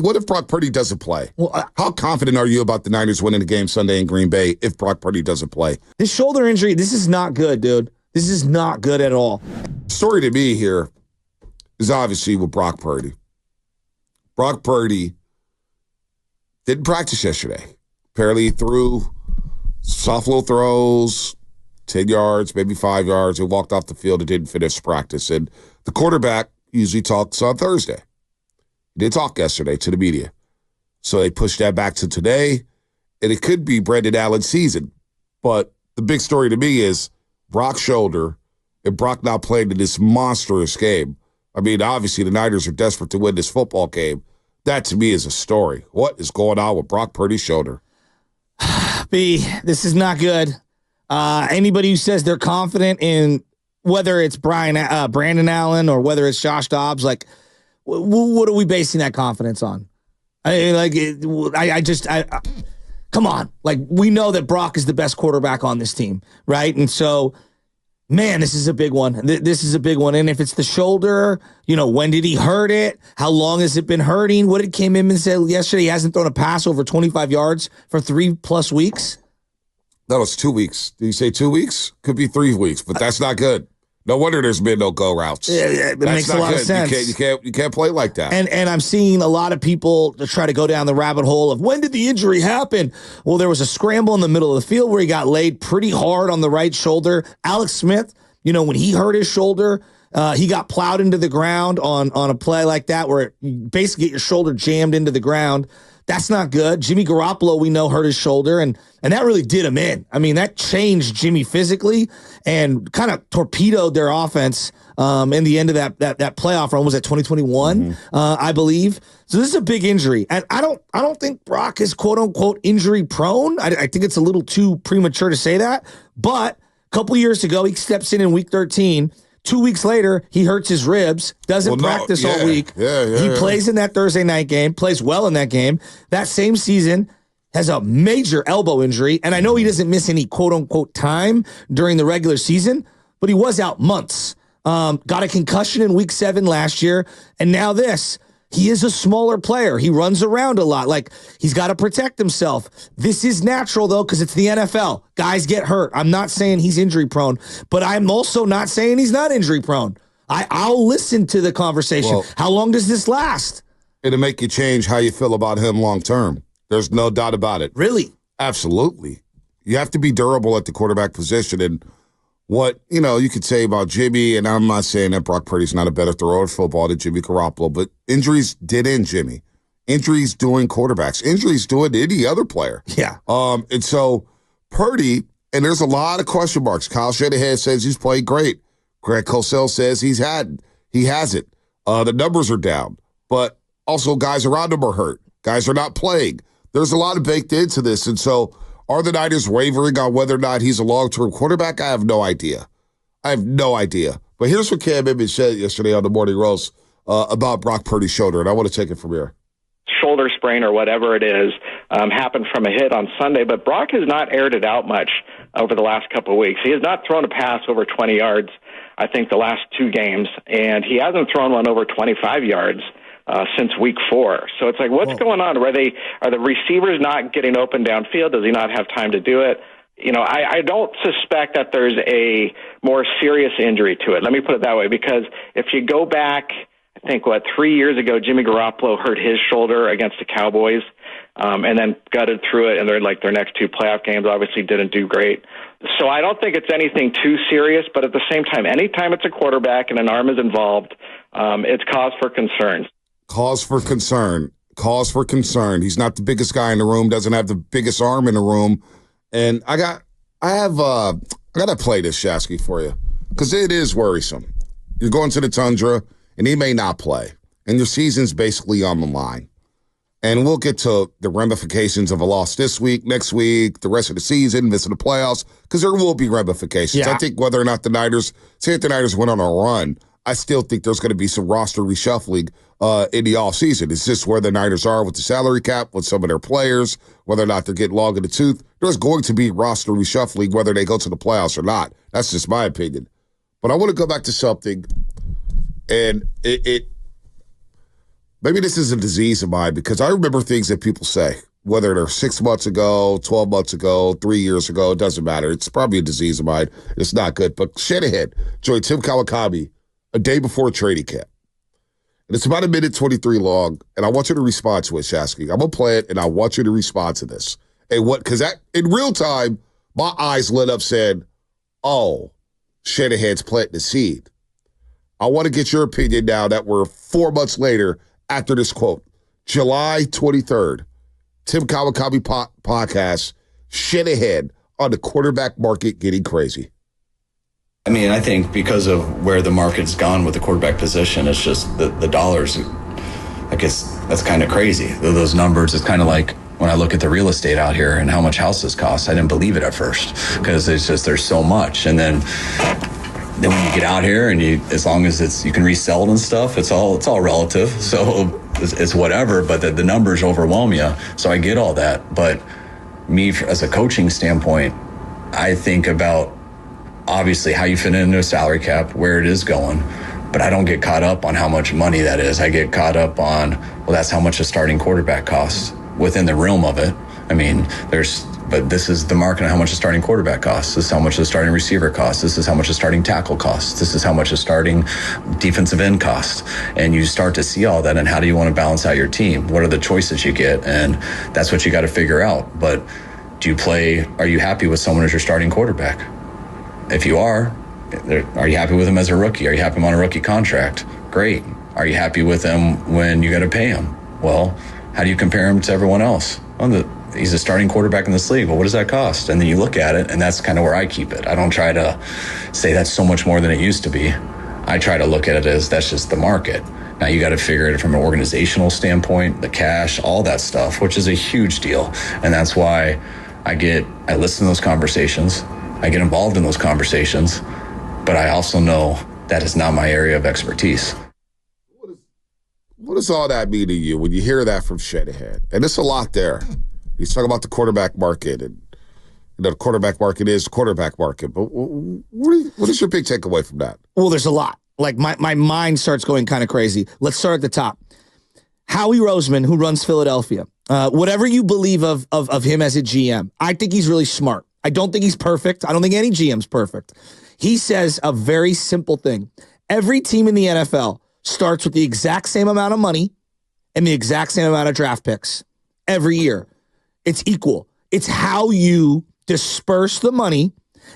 What if Brock Purdy doesn't play? Well, how confident are you about the Niners winning the game Sunday in Green Bay if Brock Purdy doesn't play? This shoulder injury, this is not good, dude. This is not good at all. Story to me here is obviously with Brock Purdy. Brock Purdy didn't practice yesterday. Apparently he threw soft little throws, 10 yards, maybe 5 yards, and walked off the field and didn't finish practice. And the quarterback usually talks on Thursday. He did talk yesterday to the media. So they pushed that back to today, and it could be Brendan Allen's season. But the big story to me is Brock's shoulder and Brock now playing in this monstrous game. I mean, obviously the Niners are desperate to win this football game. That, to me, is a story. What is going on with Brock Purdy's shoulder? B, this is not good. Anybody who says they're confident in whether it's Brandon Allen or whether it's Josh Dobbs, like, what are we basing that confidence on? Come on. Like, we know that Brock is the best quarterback on this team, right? And so, man, this is a big one. This is a big one. And if it's the shoulder, when did he hurt it? How long has it been hurting? What did Kim Inman say yesterday? He hasn't thrown a pass over 25 yards for 3+ weeks. That was 2 weeks. Did you say 2 weeks? Could be 3 weeks, but that's not good. No wonder there's been no go routes. Yeah, it makes a lot of sense. You can't play like that. And I'm seeing a lot of people to try to go down the rabbit hole of when did the injury happen? Well, there was a scramble in the middle of the field where he got laid pretty hard on the right shoulder. Alex Smith, when he hurt his shoulder, he got plowed into the ground on a play like that where you basically get your shoulder jammed into the ground. That's not good. Jimmy Garoppolo, we know, hurt his shoulder, and that really did him in. I mean, that changed Jimmy physically and kind of torpedoed their offense in the end of that playoff run. Was that 2021, I believe? So this is a big injury, and I don't think Brock is quote unquote injury prone. I think it's a little too premature to say that. But a couple years ago, he steps in week 13. 2 weeks later, he hurts his ribs, doesn't practice all week. He plays in that Thursday night game, plays well in that game. That same season, has a major elbow injury. And I know he doesn't miss any quote-unquote time during the regular season, but he was out months. Got a concussion in week 7 last year. And now this. He is a smaller player. He runs around a lot. Like, he's got to protect himself. This is natural, though, because it's the NFL. Guys get hurt. I'm not saying he's injury prone, but I'm also not saying he's not injury prone. I'll listen to the conversation. Well, how long does this last? It'll make you change how you feel about him long term. There's no doubt about it. Really? Absolutely. You have to be durable at the quarterback position. And what, you could say about Jimmy, and I'm not saying that Brock Purdy's not a better thrower of football than Jimmy Garoppolo, but injuries did end Jimmy. Injuries doing quarterbacks. Injuries doing any other player. Yeah. And so Purdy, and there's a lot of question marks. Kyle Shanahan says he's played great. Greg Cosell says he hasn't. The numbers are down, but also guys around him are hurt. Guys are not playing. There's a lot of baked into this, and so are the Niners wavering on whether or not he's a long-term quarterback? I have no idea. But here's what Cam Inman said yesterday on the Morning Roast about Brock Purdy's shoulder, and I want to take it from here. Shoulder sprain or whatever it is happened from a hit on Sunday, but Brock has not aired it out much over the last couple of weeks. He has not thrown a pass over 20 yards, I think, the last 2 games, and he hasn't thrown one over 25 yards since week 4. So it's like, what's going on? Are the receivers not getting open downfield? Does he not have time to do it? I don't suspect that there's a more serious injury to it. Let me put it that way, because if you go back, I think, 3 years ago, Jimmy Garoppolo hurt his shoulder against the Cowboys and then gutted through it, and their next 2 playoff games obviously didn't do great. So I don't think it's anything too serious, but at the same time, anytime it's a quarterback and an arm is involved, it's cause for concern. Cause for concern. He's not the biggest guy in the room, doesn't have the biggest arm in the room. And I got to play this, Shasky, for you, because it is worrisome. You're going to the Tundra, and he may not play, and your season's basically on the line. And we'll get to the ramifications of a loss this week, next week, the rest of the season, missing the playoffs, because there will be ramifications. Yeah. I think whether or not the Niners went on a run, I still think there's going to be some roster reshuffling in the offseason. It's just where the Niners are with the salary cap, with some of their players, whether or not they're getting long in the tooth. There's going to be roster reshuffling whether they go to the playoffs or not. That's just my opinion. But I want to go back to something, and maybe this is a disease of mine because I remember things that people say, whether they're 6 months ago, 12 months ago, 3 years ago, it doesn't matter. It's probably a disease of mine. It's not good. But Shanahan joined Tim Kawakami a day before training camp. And it's about 1:23 long, and I want you to respond to it, Shasky. I'm going to play it, and I want you to respond to this. And because that in real time, my eyes lit up saying, oh, Shanahan's planting the seed. I want to get your opinion now that we're 4 months later after this quote. July 23rd, Tim Kawakami podcast, Shanahan on the quarterback market getting crazy. I mean, I think because of where the market's gone with the quarterback position, it's just the dollars. I guess that's kind of crazy. Those numbers, it's kind of like when I look at the real estate out here and how much houses cost. I didn't believe it at first because it's just there's so much. And then when you get out here and as long as you can resell it and stuff, it's all relative. So it's whatever, but the numbers overwhelm you. So I get all that. But me as a coaching standpoint, I think about obviously how you fit into a salary cap, where it is going, but I don't get caught up on how much money that is. I get caught up on, well, that's how much a starting quarterback costs within the realm of it. I mean, but this is the market on how much a starting quarterback costs. This is how much a starting receiver costs. This is how much a starting tackle costs. This is how much a starting defensive end costs. And you start to see all that, and how do you want to balance out your team? What are the choices you get? And that's what you got to figure out. But are you happy with someone as your starting quarterback? If you are you happy with him as a rookie? Are you happy on a rookie contract? Great. Are you happy with him when you got to pay him? Well, how do you compare him to everyone else? He's a starting quarterback in this league. Well, what does that cost? And then you look at it, and that's kind of where I keep it. I don't try to say that's so much more than it used to be. I try to look at it as that's just the market. Now you got to figure it from an organizational standpoint, the cash, all that stuff, which is a huge deal. And that's why I listen to those conversations. I get involved in those conversations, but I also know that is not my area of expertise. What does all that mean to you when you hear that from Shanahan? And it's a lot there. He's talking about the quarterback market, and the quarterback market is quarterback market. But what is your big takeaway from that? Well, there's a lot. Like my mind starts going kind of crazy. Let's start at the top. Howie Roseman, who runs Philadelphia, whatever you believe of him as a GM, I think he's really smart. I don't think he's perfect. I don't think any GM's perfect. He says a very simple thing. Every team in the NFL starts with the exact same amount of money and the exact same amount of draft picks every year. It's equal. It's how you disperse the money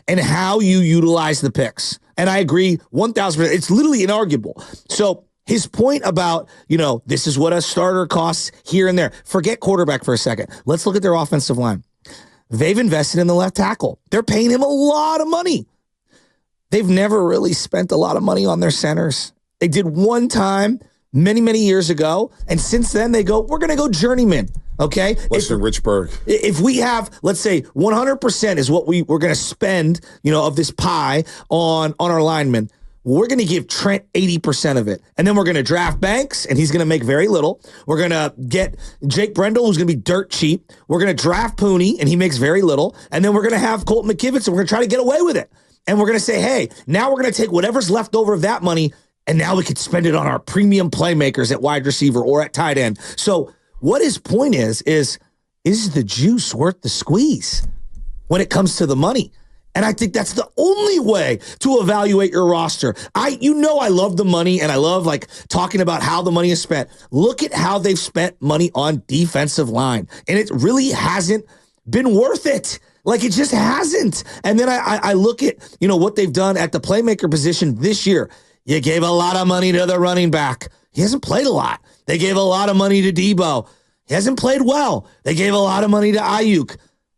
and how you utilize the picks. And I agree 1,000%. It's literally inarguable. So his point about, this is what a starter costs here and there. Forget quarterback for a second. Let's look at their offensive line. They've invested in the left tackle. They're paying him a lot of money. They've never really spent a lot of money on their centers. They did one time many, many years ago. And since then they go, we're going to go journeyman. Okay. Western Richburg. If we have, let's say 100% is what we're going to spend, of this pie on our linemen. We're going to give Trent 80% of it. And then we're going to draft Banks, and he's going to make very little. We're going to get Jake Brendel, who's going to be dirt cheap. We're going to draft Pooney, and he makes very little. And then we're going to have Colton McKivitz, and we're going to try to get away with it. And we're going to say, hey, now we're going to take whatever's left over of that money, and now we could spend it on our premium playmakers at wide receiver or at tight end. So what his point is the juice worth the squeeze when it comes to the money? And I think that's the only way to evaluate your roster. I love the money, and I love talking about how the money is spent. Look at how they've spent money on defensive line, and it really hasn't been worth it. It just hasn't. And then I look at, what they've done at the playmaker position this year. You gave a lot of money to the running back. He hasn't played a lot. They gave a lot of money to Debo. He hasn't played well. They gave a lot of money to Ayuk.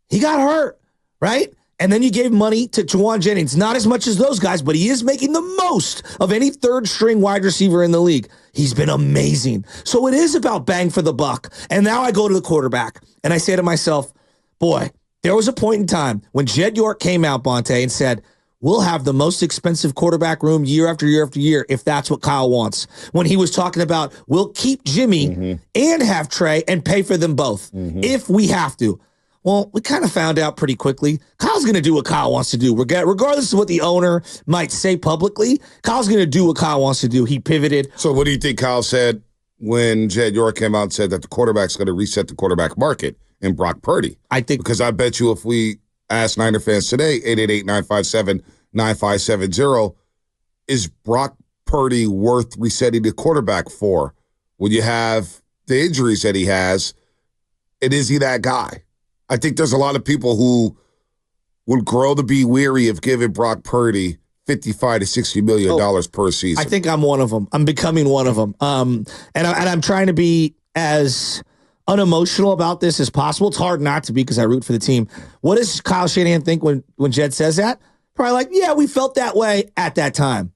He got hurt, right? And then you gave money to Juwan Jennings. Not as much as those guys, but he is making the most of any third-string wide receiver in the league. He's been amazing. So it is about bang for the buck. And now I go to the quarterback, and I say to myself, boy, there was a point in time when Jed York came out, Bonta, and said, we'll have the most expensive quarterback room year after year after year if that's what Kyle wants. When he was talking about, we'll keep Jimmy and have Trey and pay for them both if we have to. Well, we kind of found out pretty quickly. Kyle's going to do what Kyle wants to do. Regardless of what the owner might say publicly, Kyle's going to do what Kyle wants to do. He pivoted. So what do you think Kyle said when Jed York came out and said that the quarterback's going to reset the quarterback market in Brock Purdy. I think because I bet you if we ask Niner fans today, 888-957-9570, is Brock Purdy worth resetting the quarterback for? When you have the injuries that he has, and is he that guy? I think there's a lot of people who would grow to be weary of giving Brock Purdy $55 to $60 million per season. I think I'm one of them. I'm becoming one of them. And I'm trying to be as unemotional about this as possible. It's hard not to be because I root for the team. What does Kyle Shanahan think when Jed says that? Probably like, yeah, we felt that way at that time,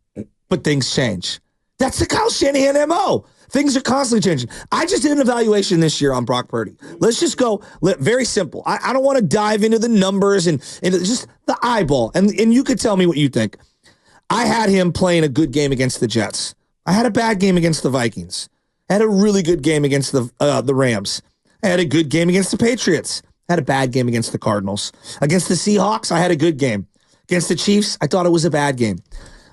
but things change. That's the Kyle Shanahan MO. Things are constantly changing. I just did an evaluation this year on Brock Purdy. Let's just go very simple. I don't want to dive into the numbers and just the eyeball. And you could tell me what you think. I had him playing a good game against the Jets. I had a bad game against the Vikings. I had a really good game against the Rams. I had a good game against the Patriots. I had a bad game against the Cardinals. Against the Seahawks, I had a good game. Against the Chiefs, I thought it was a bad game.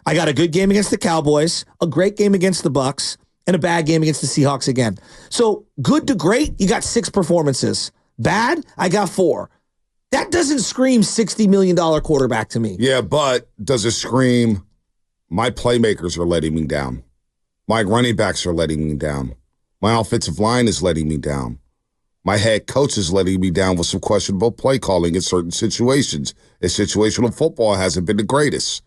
I got a good game against the Cowboys, a great game against the Bucks, and a bad game against the Seahawks again. So good to great, you got 6 performances. Bad, I got 4. That doesn't scream $60 million quarterback to me. Yeah, but does it scream, my playmakers are letting me down. My running backs are letting me down. My offensive line is letting me down. My head coach is letting me down with some questionable play calling in certain situations. And situational football hasn't been the greatest.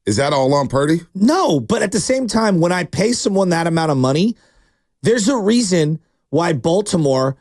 Is that all on Purdy? No, but at the same time, when I pay someone that amount of money, there's a reason why Baltimore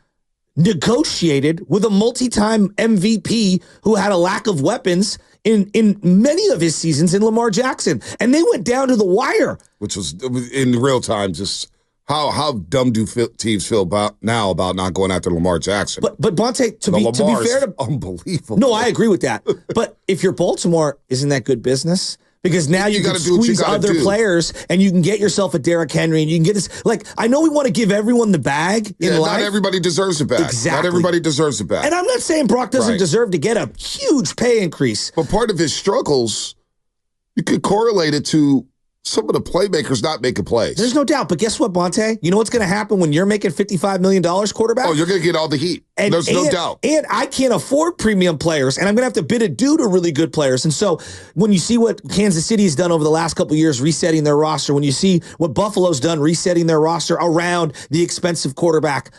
negotiated with a multi-time MVP who had a lack of weapons in many of his seasons in Lamar Jackson. And they went down to the wire. Which was, in real time, just how dumb do teams feel about not going after Lamar Jackson? But Bonta, to be fair to unbelievable. No, I agree with that. But if you're Baltimore, isn't that good business? Because now you can squeeze other players and you can get yourself a Derrick Henry and you can get this. Like, I know we want to give everyone the bag in life. Not everybody deserves the bag. Exactly. Not everybody deserves the bag. And I'm not saying Brock doesn't deserve to get a huge pay increase. But part of his struggles, you could correlate it to some of the playmakers not making plays. There's no doubt. But guess what, Bonta? You know what's going to happen when you're making $55 million quarterback? Oh, you're going to get all the heat. There's no doubt. And I can't afford premium players, and I'm going to have to bid adieu to really good players. And so when you see what Kansas City has done over the last couple of years, resetting their roster, when you see what Buffalo's done, resetting their roster around the expensive quarterback,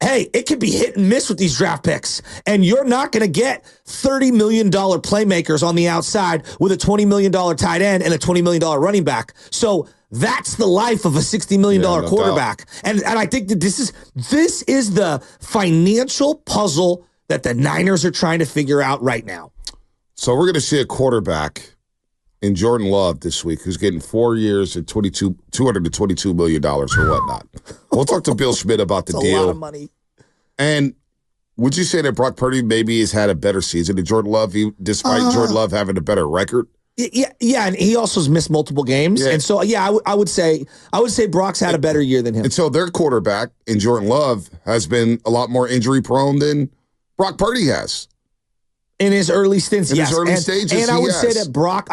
hey, it can be hit and miss with these draft picks. And you're not going to get $30 million playmakers on the outside with a $20 million tight end and a $20 million running back. So that's the life of a $60 million quarterback. And I think that this is the financial puzzle that the Niners are trying to figure out right now. So we're going to see a quarterback in Jordan Love this week who's getting 4 years at $222 million or whatnot. We'll talk to Bill Schmidt about the deal. That's a lot of money. And would you say that Brock Purdy maybe has had a better season than Jordan Love, despite Jordan Love having a better record? Yeah, and he also has missed multiple games. Yeah. And so, I would say Brock's had a better year than him. And so their quarterback in Jordan Love has been a lot more injury prone than Brock Purdy has. In his early stints, yes. In his early stages, and I would say that Brock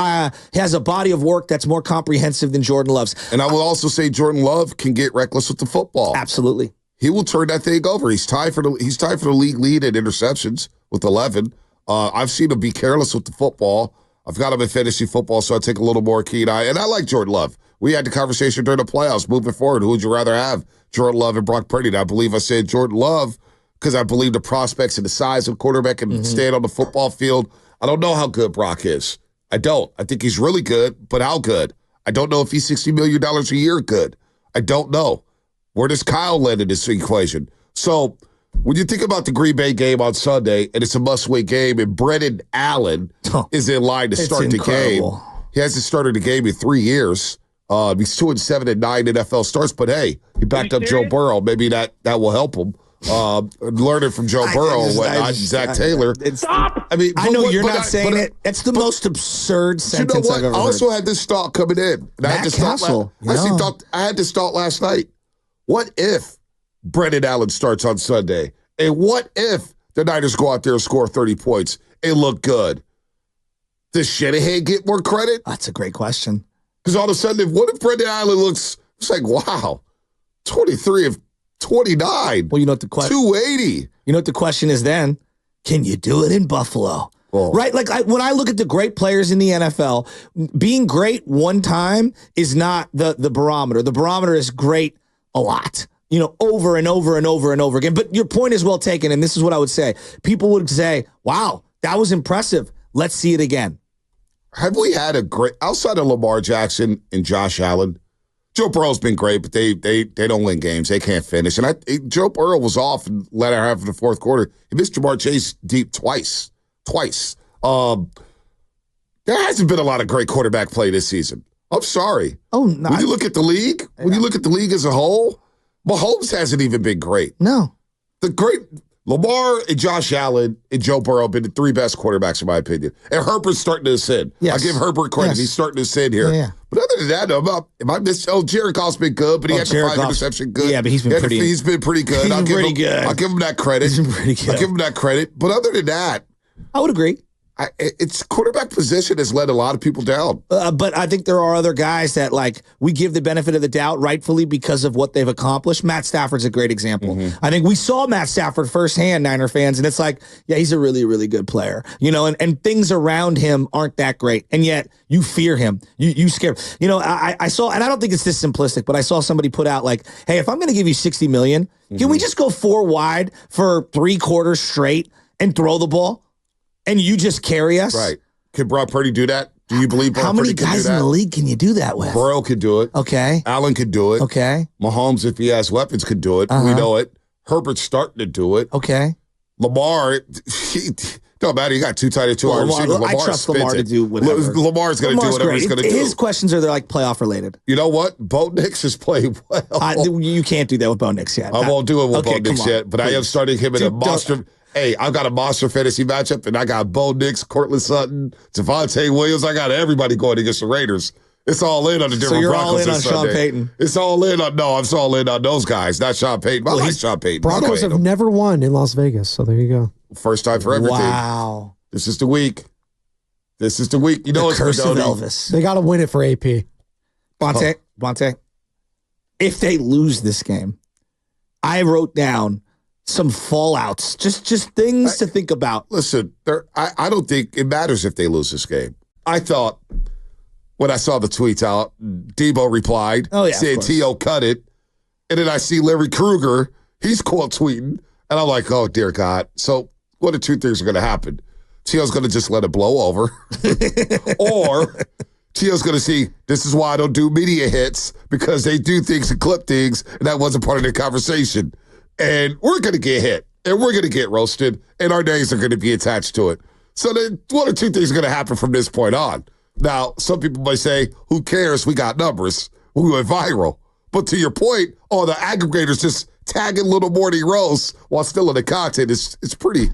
has a body of work that's more comprehensive than Jordan Love's. And I will also say Jordan Love can get reckless with the football. Absolutely. He will turn that thing over. He's tied for the league lead in interceptions with 11. I've seen him be careless with the football. I've got him in fantasy football, so I take a little more keen eye. And I like Jordan Love. We had the conversation during the playoffs. Moving forward, who would you rather have, Jordan Love and Brock Purdy? And I believe I said Jordan Love because I believe the prospects and the size of quarterback and stand on the football field. I don't know how good Brock is. I don't. I think he's really good, but how good? I don't know if he's $60 million a year good. I don't know. Where does Kyle land in this equation? So when you think about the Green Bay game on Sunday, and it's a must-win game, and Brendan Allen is in line to start the game. He hasn't started the game in 3 years. He's 2-7 in 9 NFL starts, but hey, he backed up Joe Burrow. Maybe that will help him. Learning from Joe Burrow and whatnot, Zach Taylor. Stop! I mean, I know you're not saying it. It's the most absurd sentence I've ever heard. I also had this thought coming in. And I had this thought last night. What if Brendan Allen starts on Sunday? And what if the Niners go out there and score 30 points and look good? Does Shanahan get more credit? That's a great question. Because all of a sudden, what if Brendan Allen looks, it's like, wow, 23 of 29. Well, you know what the question 280. You know what the question is then? Can you do it in Buffalo? Well, Right? Like when I look at the great players in the NFL, being great one time is not the barometer. The barometer is great a lot. Over and over and over and over again. But your point is well taken, and this is what I would say. People would say, wow, that was impressive. Let's see it again. Have we had a great, outside of Lamar Jackson and Josh Allen, Joe Burrow's been great, but they don't win games. They can't finish. And Joe Burrow was off in the latter half of the fourth quarter. He missed Jamar Chase deep twice. There hasn't been a lot of great quarterback play this season. I'm sorry. Oh, no. When you look at the league, as a whole, Mahomes hasn't even been great. No. The great Lamar and Josh Allen and Joe Burrow have been the three best quarterbacks in my opinion. And Herbert's starting to ascend. Yes. I give Herbert credit. Yes. He's starting to ascend here. Yeah. But other than that, Jared Goff's been good, but he had the 5 interception good. Yeah, but he's been pretty good. He's been pretty good. I'll give him that credit. He's been pretty good. I'll give him that credit. But other than that, I would agree. It's quarterback position has let a lot of people down. But I think there are other guys that we give the benefit of the doubt rightfully because of what they've accomplished. Matt Stafford's a great example. Mm-hmm. I think we saw Matt Stafford firsthand, Niner fans, and it's yeah, he's a really, really good player. And things around him aren't that great. And yet you fear him. You scare. I saw, and I don't think it's this simplistic, but I saw somebody put out hey, if I'm going to give you $60 million, can we just go 4 wide for 3 quarters straight and throw the ball? And you just carry us? Right. Can Brock Purdy do that? Do you believe Brock Purdy can do that? How many guys in the league can you do that with? Burrow could do it. Okay. Allen could do it. Okay. Mahomes, if he has weapons, could do it. We know it. Herbert's starting to do it. Okay. Lamar, don't matter. You got 2 tight end, 2 wide receivers. I trust Lamar to do whatever. Lamar's going to do whatever he's going to do. His questions are playoff related. You know what? Bo Nix has played well. You can't do that with Bo Nix yet. I won't do it with Bo Nix yet, but I am starting him in a monster. Hey, I've got a monster fantasy matchup, and I got Bo Nix, Cortland Sutton, Javonte Williams. I got everybody going against the Raiders. It's all in on the Denver Broncos. So you're all in on Sean Payton. It's all in on I'm all in on those guys, not Sean Payton. I like Sean Payton. Broncos have never won in Las Vegas, so there you go. First time for everything. Wow. This is the week. You know the it's curse of Fedoni. Elvis. They got to win it for AP. Bonta, if they lose this game, I wrote down some fallouts, just things to think about. Listen, I don't think it matters if they lose this game. I thought when I saw the tweets out, Debo replied, saying T.O. cut it. And then I see Larry Krueger, he's quote tweeting. And I'm like, oh, dear God. So one of 2 things are going to happen. T.O.'s going to just let it blow over. Or T.O.'s going to see, this is why I don't do media hits, because they do things and clip things, and that wasn't part of the conversation. And we're going to get hit, and we're going to get roasted, and our names are going to be attached to it. So then 1 or 2 things are going to happen from this point on. Now, some people might say, who cares? We got numbers. We went viral. But to your point, all the aggregators just tagging little Morty Rose while still in the content it's pretty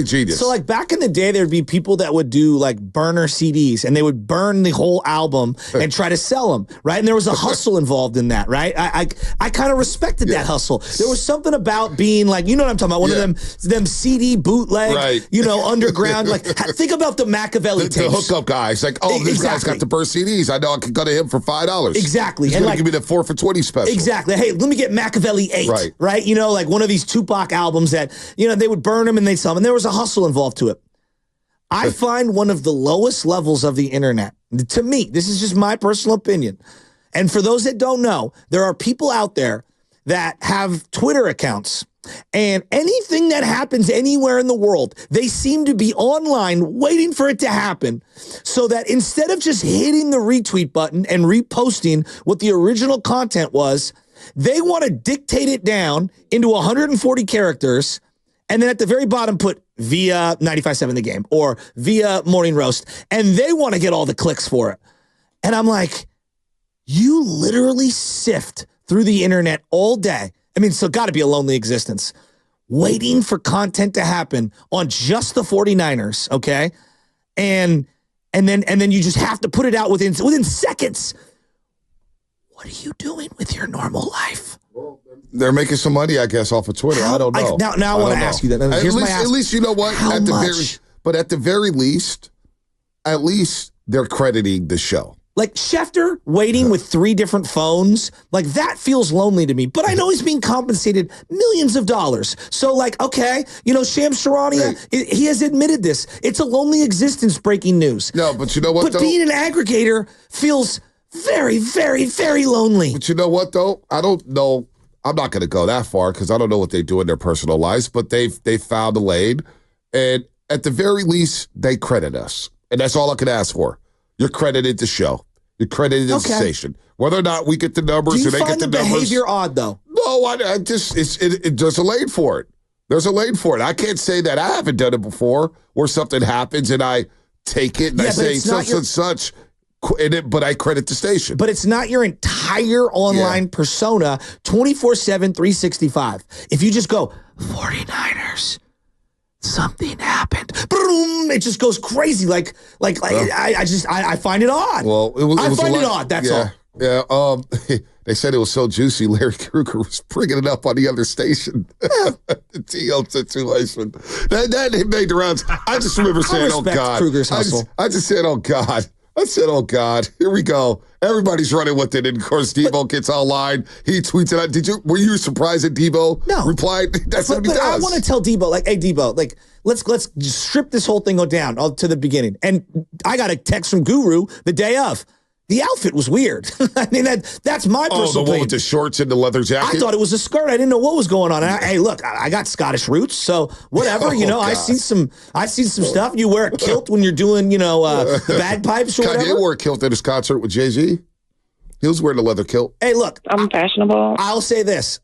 genius. So back in the day, there'd be people that would do burner CDs, and they would burn the whole album and try to sell them, right? And there was a hustle involved in that, right? I kind of respected that hustle. There was something about being you know what I'm talking about, one of them CD bootleg, underground. Think about the Machiavelli tapes. The hookup guys, this guy's got the burst CDs. I know I can go to him for $5. Exactly. He's going to give me the 4 for $20 special. Exactly. Hey, let me get Machiavelli 8. Right? One of these Tupac albums that, they would burn them and they'd sell them. And there was a hustle involved to it. I find one of the lowest levels of the internet, to me, this is just my personal opinion. And for those that don't know, there are people out there that have Twitter accounts, and anything that happens anywhere in the world, they seem to be online waiting for it to happen, so that instead of just hitting the retweet button and reposting what the original content was, they want to dictate it down into 140 characters, and then at the very bottom put via 95.7 The Game or via Morning Roast, and they want to get all the clicks for it. And I'm like, you literally sift through the internet all day. I mean, so got to be a lonely existence, waiting for content to happen on just the 49ers, okay? And then you just have to put it out within seconds. What are you doing with your normal life? Well, they're making some money, I guess, off of Twitter. I don't know. Now I want to ask you that. At least you know what? How much? But at the very least, at least they're crediting the show. Like Schefter waiting with 3 different phones, like that feels lonely to me. But I know he's being compensated millions of dollars. So like, okay, Shams Charania, he has admitted this. It's a lonely existence, breaking news. No, but you know what, But being an aggregator feels very, very, very lonely. But you know what, though? I don't know. I'm not going to go that far because I don't know what they do in their personal lives, but they've found a lane. And at the very least, they credit us. And that's all I can ask for. You're credited the show. You're credited the station. Whether or not we get the numbers or they get the numbers. Do you find the behavior odd, though? No, I just, there's a lane for it. There's a lane for it. I can't say that I haven't done it before where something happens and I take it and I say such and such. But I credit the station. But it's not your entire online persona 24/7, 365. If you just go, 49ers, something happened. Boom, it just goes crazy. I find it odd. Well, I find it odd, that's all. Yeah, they said it was so juicy, Larry Krueger was bringing it up on the other station. The TL situation. That made the rounds. I just remember saying, oh, God. Krueger's hustle. I just said, oh, God. I said, oh, God, here we go. Everybody's running with it. And, of course, Debo gets online. He tweets it out. Were you surprised that Debo replied? That's what he does. I want to tell Debo, hey, Debo, let's just strip this whole thing down to the beginning. And I got a text from Guru the day of. The outfit was weird. I mean, that's my personal the one opinion. with the shorts and the leather jacket? I thought it was a skirt. I didn't know what was going on. Hey, look, I got Scottish roots, so whatever. I see some stuff. You wear a kilt when you're doing, the bagpipes or whatever. Kanye wore a kilt at his concert with Jay-Z. He was wearing a leather kilt. Hey, look. I'm fashionable. I'll say this.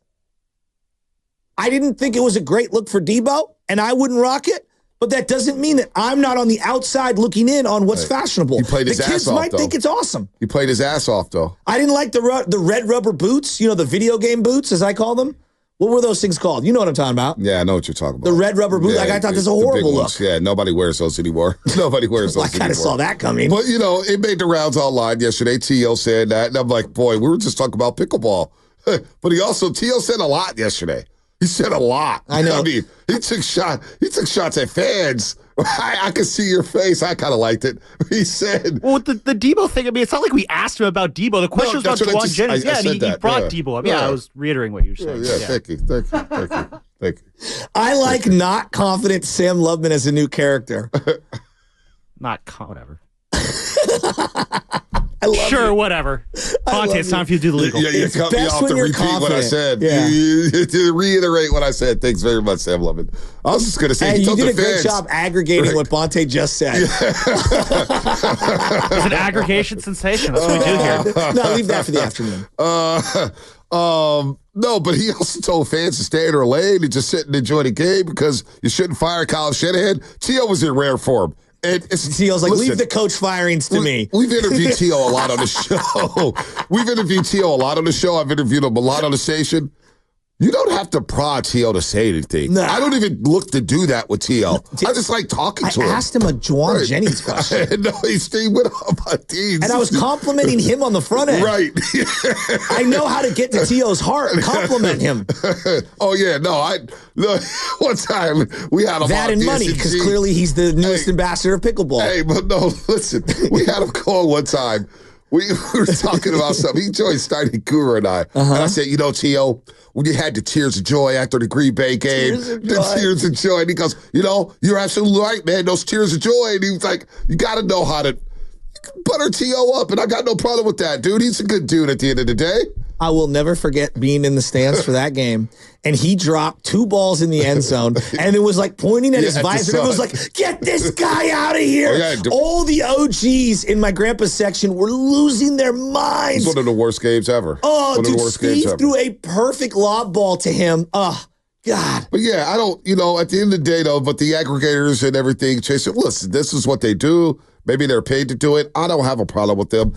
I didn't think it was a great look for Debo, and I wouldn't rock it. But that doesn't mean that I'm not on the outside looking in on what's fashionable. He played his ass off, though. The kids might think it's awesome. He played his ass off, though. I didn't like the red rubber boots, the video game boots, as I call them. What were those things called? You know what I'm talking about. Yeah, I know what you're talking about. The red rubber boots. I thought this was a horrible look. Yeah, nobody wears those anymore. Nobody wears those I kind of saw that coming. But, it made the rounds online yesterday. T.O. said that. And I'm like, boy, we were just talking about pickleball. But T.O. said a lot yesterday. He said a lot. I know. I mean, he took shots at fans. I could see your face. I kind of liked it. He said... Well, the Debo thing, I mean, it's not like we asked him about Debo. The question was about Juwan Jennings. Yeah, and he brought Debo up. Yeah, I was reiterating what you were saying. Yeah, thank you. I like not confident Sam Loveman as a new character. Whatever. Sure, whatever. Bonta, it's time for you to do the legal. Yeah, you cut me off to repeat what I said. Yeah. You reiterate what I said. Thanks very much, Sam Lovin. I was just going to say, you did a great job aggregating what Bonta just said. It's an aggregation sensation. That's what we do here. No, leave that for the afternoon. No, but he also told fans to stay in their lane and just sit and enjoy the game because you shouldn't fire Kyle Shanahan. T.O. was in rare form. T.O.'s like, leave the coach firings to me. We've interviewed T.O. a lot on the show. I've interviewed him a lot on the station. You don't have to prod T.O. to say anything. No. I don't even look to do that with T.O. I just like talking to him. I asked him a Juwan Jennings question. No, he went on my teams. And I was complimenting him on the front end. Right. I know how to get to T.O.'s heart and compliment him. Oh, yeah. One time we had him that on and money, because clearly he's the newest ambassador of pickleball. Hey, but no, listen. We had him call one time. We were talking about something. He joined Steiny Guru and I. And I said, T.O., when you had the tears of joy after the Green Bay game, tears of joy. And he goes, you're absolutely right, man. Those tears of joy. And he was like, you got to know how to butter T.O. up. And I got no problem with that, dude. He's a good dude at the end of the day. I will never forget being in the stands for that game. And he dropped 2 balls in the end zone. And it was like pointing at his visor. It was like, get this guy out of here. All the OGs in my grandpa's section were losing their minds. It's one of the worst games ever. Oh, dude, Steve threw a perfect lob ball to him. Oh, God. But yeah, I don't, at the end of the day, though, but the aggregators and everything, Chase, listen, this is what they do. Maybe they're paid to do it. I don't have a problem with them.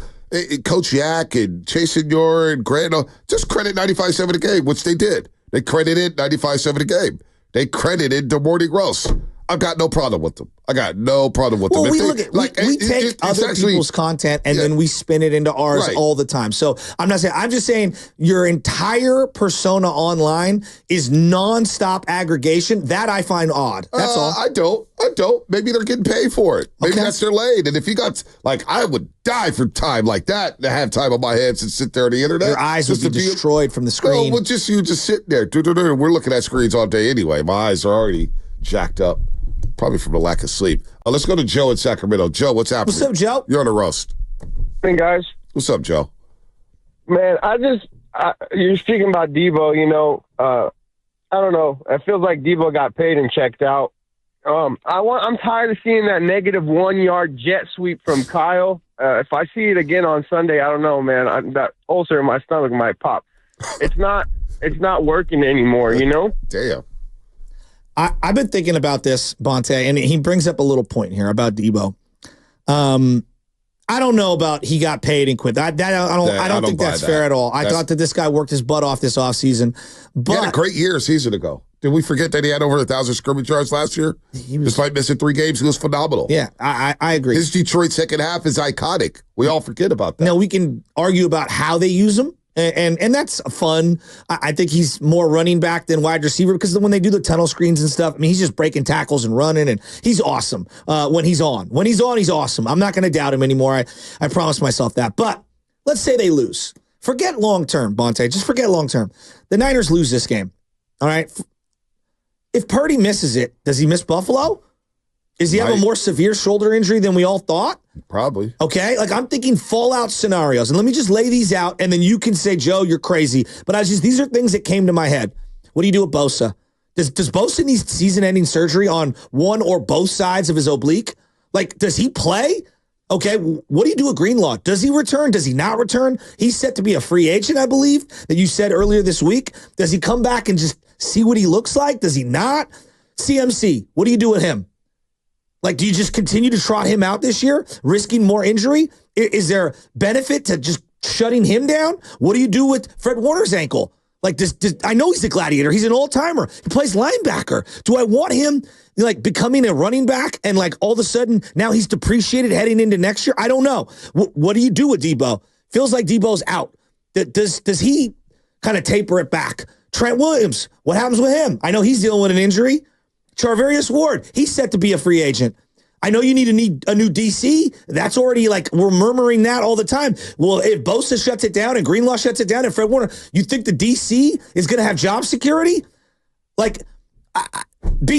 Coach Yak and Chase Senior and Grant, just credit 95-7 the game, which they did. They credited 95-7 the game. They credited the morning roast. I've got no problem with them. I got no problem with them. Well, we take other people's content and then we spin it into ours all the time. So I'm just saying your entire persona online is nonstop aggregation. That I find odd. That's all. I don't. Maybe they're getting paid for it. Maybe that's their lane. And if you got, I would die for time like that to have time on my hands and sit there on the internet. Your eyes would be destroyed from the screen. No, you just sitting there. We're looking at screens all day anyway. My eyes are already jacked up, probably from the lack of sleep. Let's go to Joe in Sacramento. Joe, what's happening? What's up, Joe? You're on a roast. Hey, guys. What's up, Joe? Man, you're speaking about Debo, I don't know. It feels like Debo got paid and checked out. I'm tired of seeing that negative 1 yard jet sweep from Kyle. If I see it again on Sunday, I don't know, man. That ulcer in my stomach might pop. It's not working anymore, Damn. I've been thinking about this, Bonta, and he brings up a little point here about Debo. I don't know about he got paid and quit. I don't think that's fair at all. I thought that this guy worked his butt off this offseason. But he had a great year a season ago. Did we forget that he had over 1,000 scrimmage yards last year? Despite missing 3 games, he was phenomenal. Yeah, I agree. His Detroit second half is iconic. We all forget about that. Now, we can argue about how they use him. And that's fun. I think he's more running back than wide receiver because when they do the tunnel screens and stuff, he's just breaking tackles and running, and he's awesome when he's on. When he's on, he's awesome. I'm not going to doubt him anymore. I promise myself that. But let's say they lose. Forget long-term, Bonta. Just forget long-term. The Niners lose this game. All right? If Purdy misses it, does he miss Buffalo? Does he have a more severe shoulder injury than we all thought? Probably. Okay, I'm thinking fallout scenarios. And let me just lay these out, and then you can say, Joe, you're crazy. But these are things that came to my head. What do you do with Bosa? Does Bosa need season-ending surgery on one or both sides of his oblique? Does he play? Okay, what do you do with Greenlaw? Does he return? Does he not return? He's set to be a free agent, I believe, that you said earlier this week. Does he come back and just see what he looks like? Does he not? CMC, what do you do with him? Do you just continue to trot him out this year, risking more injury? Is there benefit to just shutting him down? What do you do with Fred Warner's ankle? I know he's a gladiator. He's an all-timer. He plays linebacker. Do I want him becoming a running back and all of a sudden now he's depreciated heading into next year? I don't know. What do you do with Debo? Feels like Debo's out. Does he kind of taper it back? Trent Williams, what happens with him? I know he's dealing with an injury. Charvarius Ward, he's set to be a free agent. I know you need a new DC. That's already we're murmuring that all the time. Well, if Bosa shuts it down and Greenlaw shuts it down and Fred Warner, you think the DC is going to have job security? I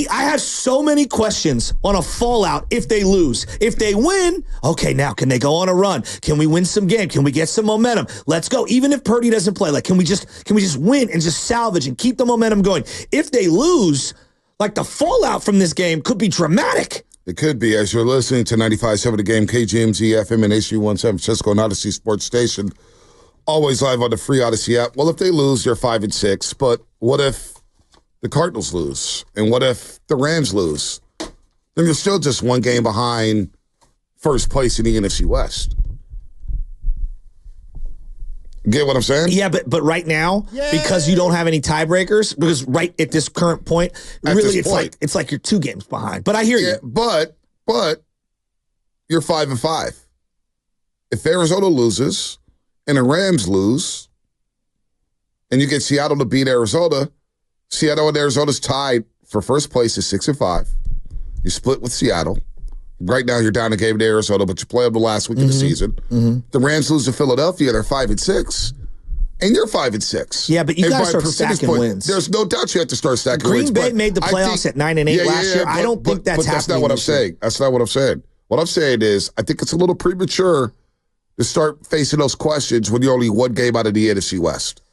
have so many questions on a fallout if they lose. If they win, okay, now can they go on a run? Can we win some game? Can we get some momentum? Let's go. Even if Purdy doesn't play, can we just win and just salvage and keep the momentum going? If they lose, the fallout from this game could be dramatic. It could be. As you're listening to 95.7 The Game, KGMZ FM and HD1 San Francisco and Odyssey Sports Station, always live on the free Odyssey app. Well, if they lose, you're 5-6. But what if the Cardinals lose? And what if the Rams lose? Then you're still just one game behind first place in the NFC West. Get what I'm saying? Yeah, but right now, because you don't have any tiebreakers, because right at this current point, it's like you're 2 games behind. But I hear you. But you're 5-5. If Arizona loses and the Rams lose, and you get Seattle to beat Arizona, Seattle and Arizona's tied for first place is 6-5. You split with Seattle. Right now, you're down a game to Arizona, but you play them the last week of the season. Mm-hmm. The Rams lose to Philadelphia. They're 5-6. And you're 5-6. Yeah, but you got to start stacking wins. There's no doubt you have to start stacking wins. Green Bay made the playoffs at 9-8 last year. I don't think that's happening. That's not what I'm saying. That's not what I'm saying. What I'm saying is I think it's a little premature to start facing those questions when you're only 1 game out of the NFC West.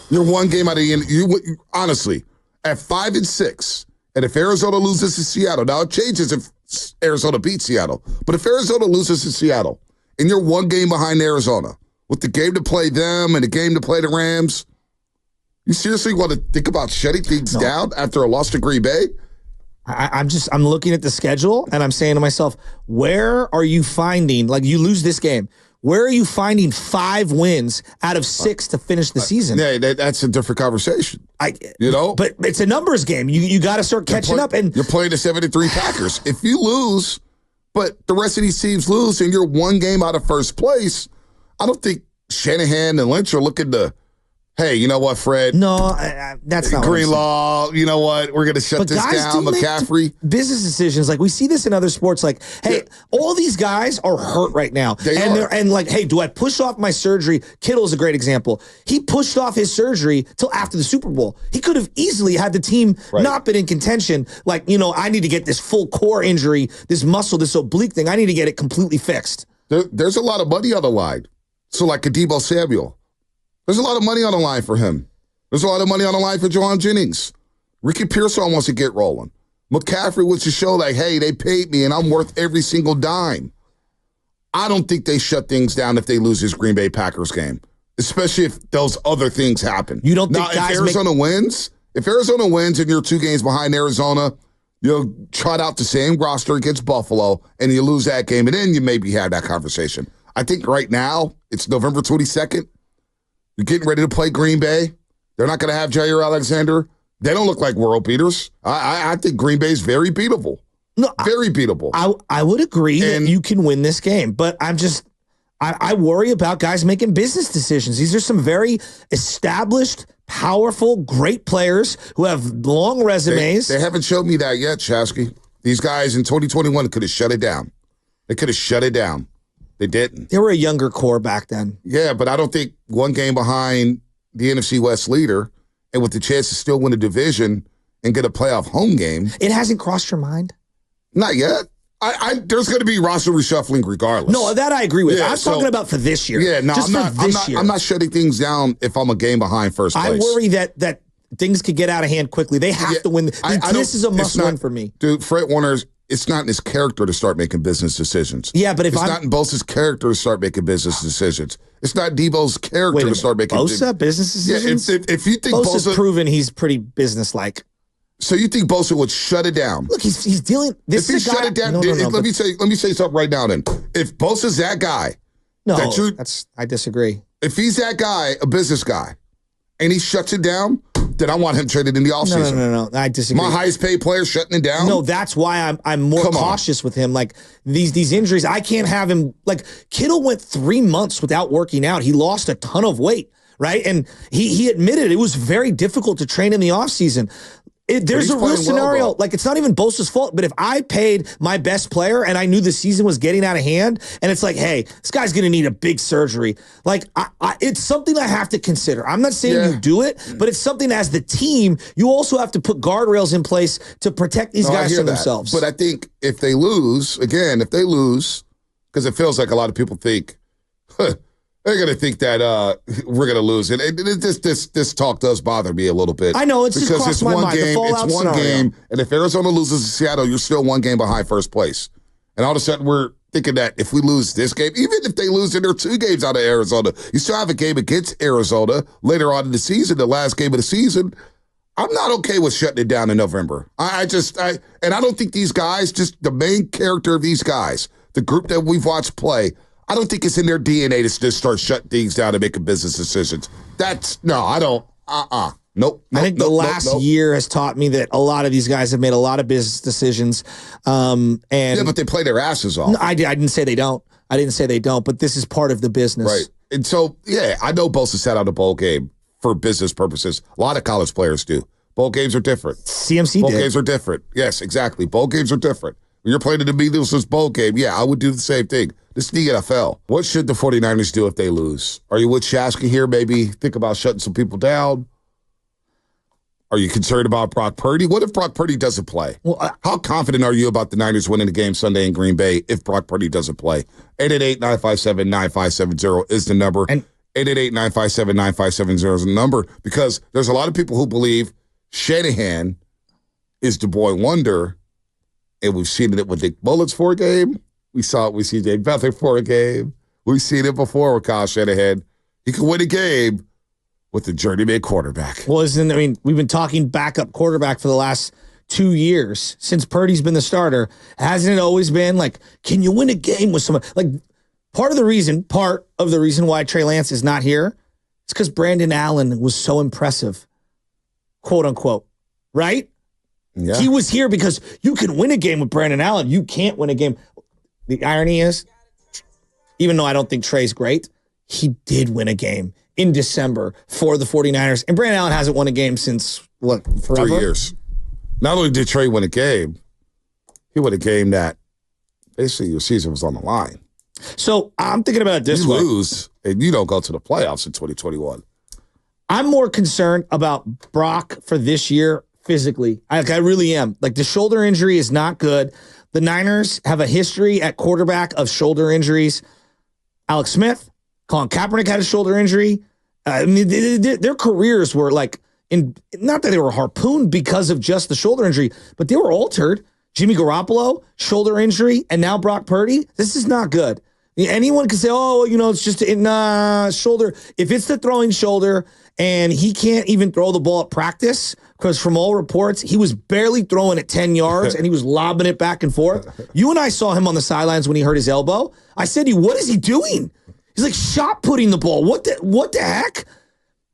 You're 1 game out of the honestly, at 5-6. And if Arizona loses to Seattle, now it changes if Arizona beats Seattle. But if Arizona loses to Seattle and you're 1 game behind Arizona with the game to play them and the game to play the Rams, you seriously want to think about shutting things down after a loss to Green Bay? I'm looking at the schedule and I'm saying to myself, where are you finding, you lose this game, Where are you finding 5 wins out of 6 to finish the season? Yeah, that's a different conversation. But it's a numbers game. You got to start catching up. And you're playing the 73 Packers. If you lose, but the rest of these teams lose, and you're 1 game out of first place, I don't think Shanahan and Lynch are looking to, hey, you know what, Fred? No, that's not Greenlaw, you know what? We're going to shut this down. McCaffrey. Business decisions. Like, we see this in other sports. Like, hey, all these guys are hurt right now. And like, hey, do I push off my surgery? Kittle's a great example. He pushed off his surgery till after the Super Bowl. He could have easily had the team not been in contention. Like, I need to get this full core injury, this muscle, this oblique thing. I need to get it completely fixed. There's a lot of money on the line. So, like Deebo Samuel. There's a lot of money on the line for him. There's a lot of money on the line for Juwan Jennings. Ricky Pearsall wants to get rolling. McCaffrey wants to show like, hey, they paid me and I'm worth every single dime. I don't think they shut things down if they lose this Green Bay Packers game, especially if those other things happen. You don't think if Arizona wins and you're 2 games behind Arizona, you'll trot out the same roster against Buffalo and you lose that game, and then you maybe have that conversation. I think right now, it's November 22nd. You're getting ready to play Green Bay. They're not going to have Jair Alexander. They don't look like world beaters. I think Green Bay's very beatable. No, very beatable. I would agree that you can win this game, but I worry about guys making business decisions. These are some very established, powerful, great players who have long resumes. They haven't showed me that yet, Shasky. These guys in 2021 could have shut it down. They could have shut it down. They didn't. They were a younger core back then. Yeah, but I don't think 1 game behind the NFC West leader and with the chance to still win a division and get a playoff home game. It hasn't crossed your mind? Not yet. There's going to be roster reshuffling regardless. No, that I agree with. I'm talking about for this year. Yeah, no, year. I'm not shutting things down if I'm a game behind first place. I worry that things could get out of hand quickly. They have to win. This is a must-win for me. Dude, Fred Warner's, it's not in his character to start making business decisions. Yeah, but it's not in Bosa's character to start making business decisions. It's not Deebo's character to start making business decisions. Yeah, if you think Bosa's proven he's pretty businesslike. So you think Bosa would shut it down? Look, he's dealing. This if he shut it down, let me say something right now. Then, if Bosa's that guy, I disagree. If he's that guy, a business guy, and he shuts it down, then I want him traded in the offseason. No, I disagree. My highest paid player shutting it down? No, that's why I'm more cautious with him. Like, these injuries, I can't have him. Like, Kittle went 3 months without working out. He lost a ton of weight, right? And he admitted it was very difficult to train in the offseason. There's a real scenario, like it's not even Bosa's fault, but if I paid my best player and I knew the season was getting out of hand, and it's like, hey, this guy's going to need a big surgery, like it's something I have to consider. I'm not saying you do it, but it's something as the team, you also have to put guardrails in place to protect these guys from themselves. But I think if they lose, because it feels like a lot of people think, they're going to think that we're going to lose. And this talk does bother me a little bit. I know, it's just crossed my mind. It's one game, and if Arizona loses to Seattle, you're still 1 game behind first place. And all of a sudden, we're thinking that if we lose this game, even if they lose and they're 2 games out of Arizona, you still have a game against Arizona later on in the season, the last game of the season. I'm not okay with shutting it down in November. I don't think these guys, just the main character of these guys, the group that we've watched play, I don't think it's in their DNA to just start shutting things down and making business decisions. Nope. I think the last year has taught me that a lot of these guys have made a lot of business decisions. But they play their asses off. No, I didn't say they don't. I didn't say they don't, but this is part of the business. Right. And so, I know Bosa sat out a bowl game for business purposes. A lot of college players do. Bowl games are different. CMC Bowl games are different. Yes, exactly. Bowl games are different. When you're playing in the Eagles' bowl game, I would do the same thing. This is the NFL. What should the 49ers do if they lose? Are you with Shasky here? Maybe think about shutting some people down? Are you concerned about Brock Purdy? What if Brock Purdy doesn't play? Well, how confident are you about the Niners winning the game Sunday in Green Bay if Brock Purdy doesn't play? 888-957-9570 is the number. And 888-957-9570 is the number, because there's a lot of people who believe Shanahan is the boy wonder, and we've seen it with Nick Mullins for a game. We saw it with C.J. Beathard for a game. We've seen it before with Kyle Shanahan. He can win a game with the journeyman quarterback. Well, we've been talking backup quarterback for the last 2 years since Purdy's been the starter. Hasn't it always been like, can you win a game with someone? Like, Part of the reason why Trey Lance is not here is because Brandon Allen was so impressive, quote unquote, right? Yeah. He was here because you can win a game with Brandon Allen. You can't win a game. The irony is, even though I don't think Trey's great, he did win a game in December for the 49ers. And Brandon Allen hasn't won a game since, what, forever? 3 years. Not only did Trey win a game, he won a game that basically your season was on the line. So I'm thinking about it this way. You lose, and you don't go to the playoffs in 2021. I'm more concerned about Brock for this year physically. I really am. Like, the shoulder injury is not good. The Niners have a history at quarterback of shoulder injuries. Alex Smith, Colin Kaepernick had a shoulder injury. I mean, their careers were like, not that they were harpooned because of just the shoulder injury, but they were altered. Jimmy Garoppolo, shoulder injury, and now Brock Purdy. This is not good. Anyone can say, oh, it's just shoulder. If it's the throwing shoulder and he can't even throw the ball at practice, because from all reports, he was barely throwing it 10 yards and he was lobbing it back and forth. You and I saw him on the sidelines when he hurt his elbow. I said to you, what is he doing? He's like shot putting the ball. What the heck?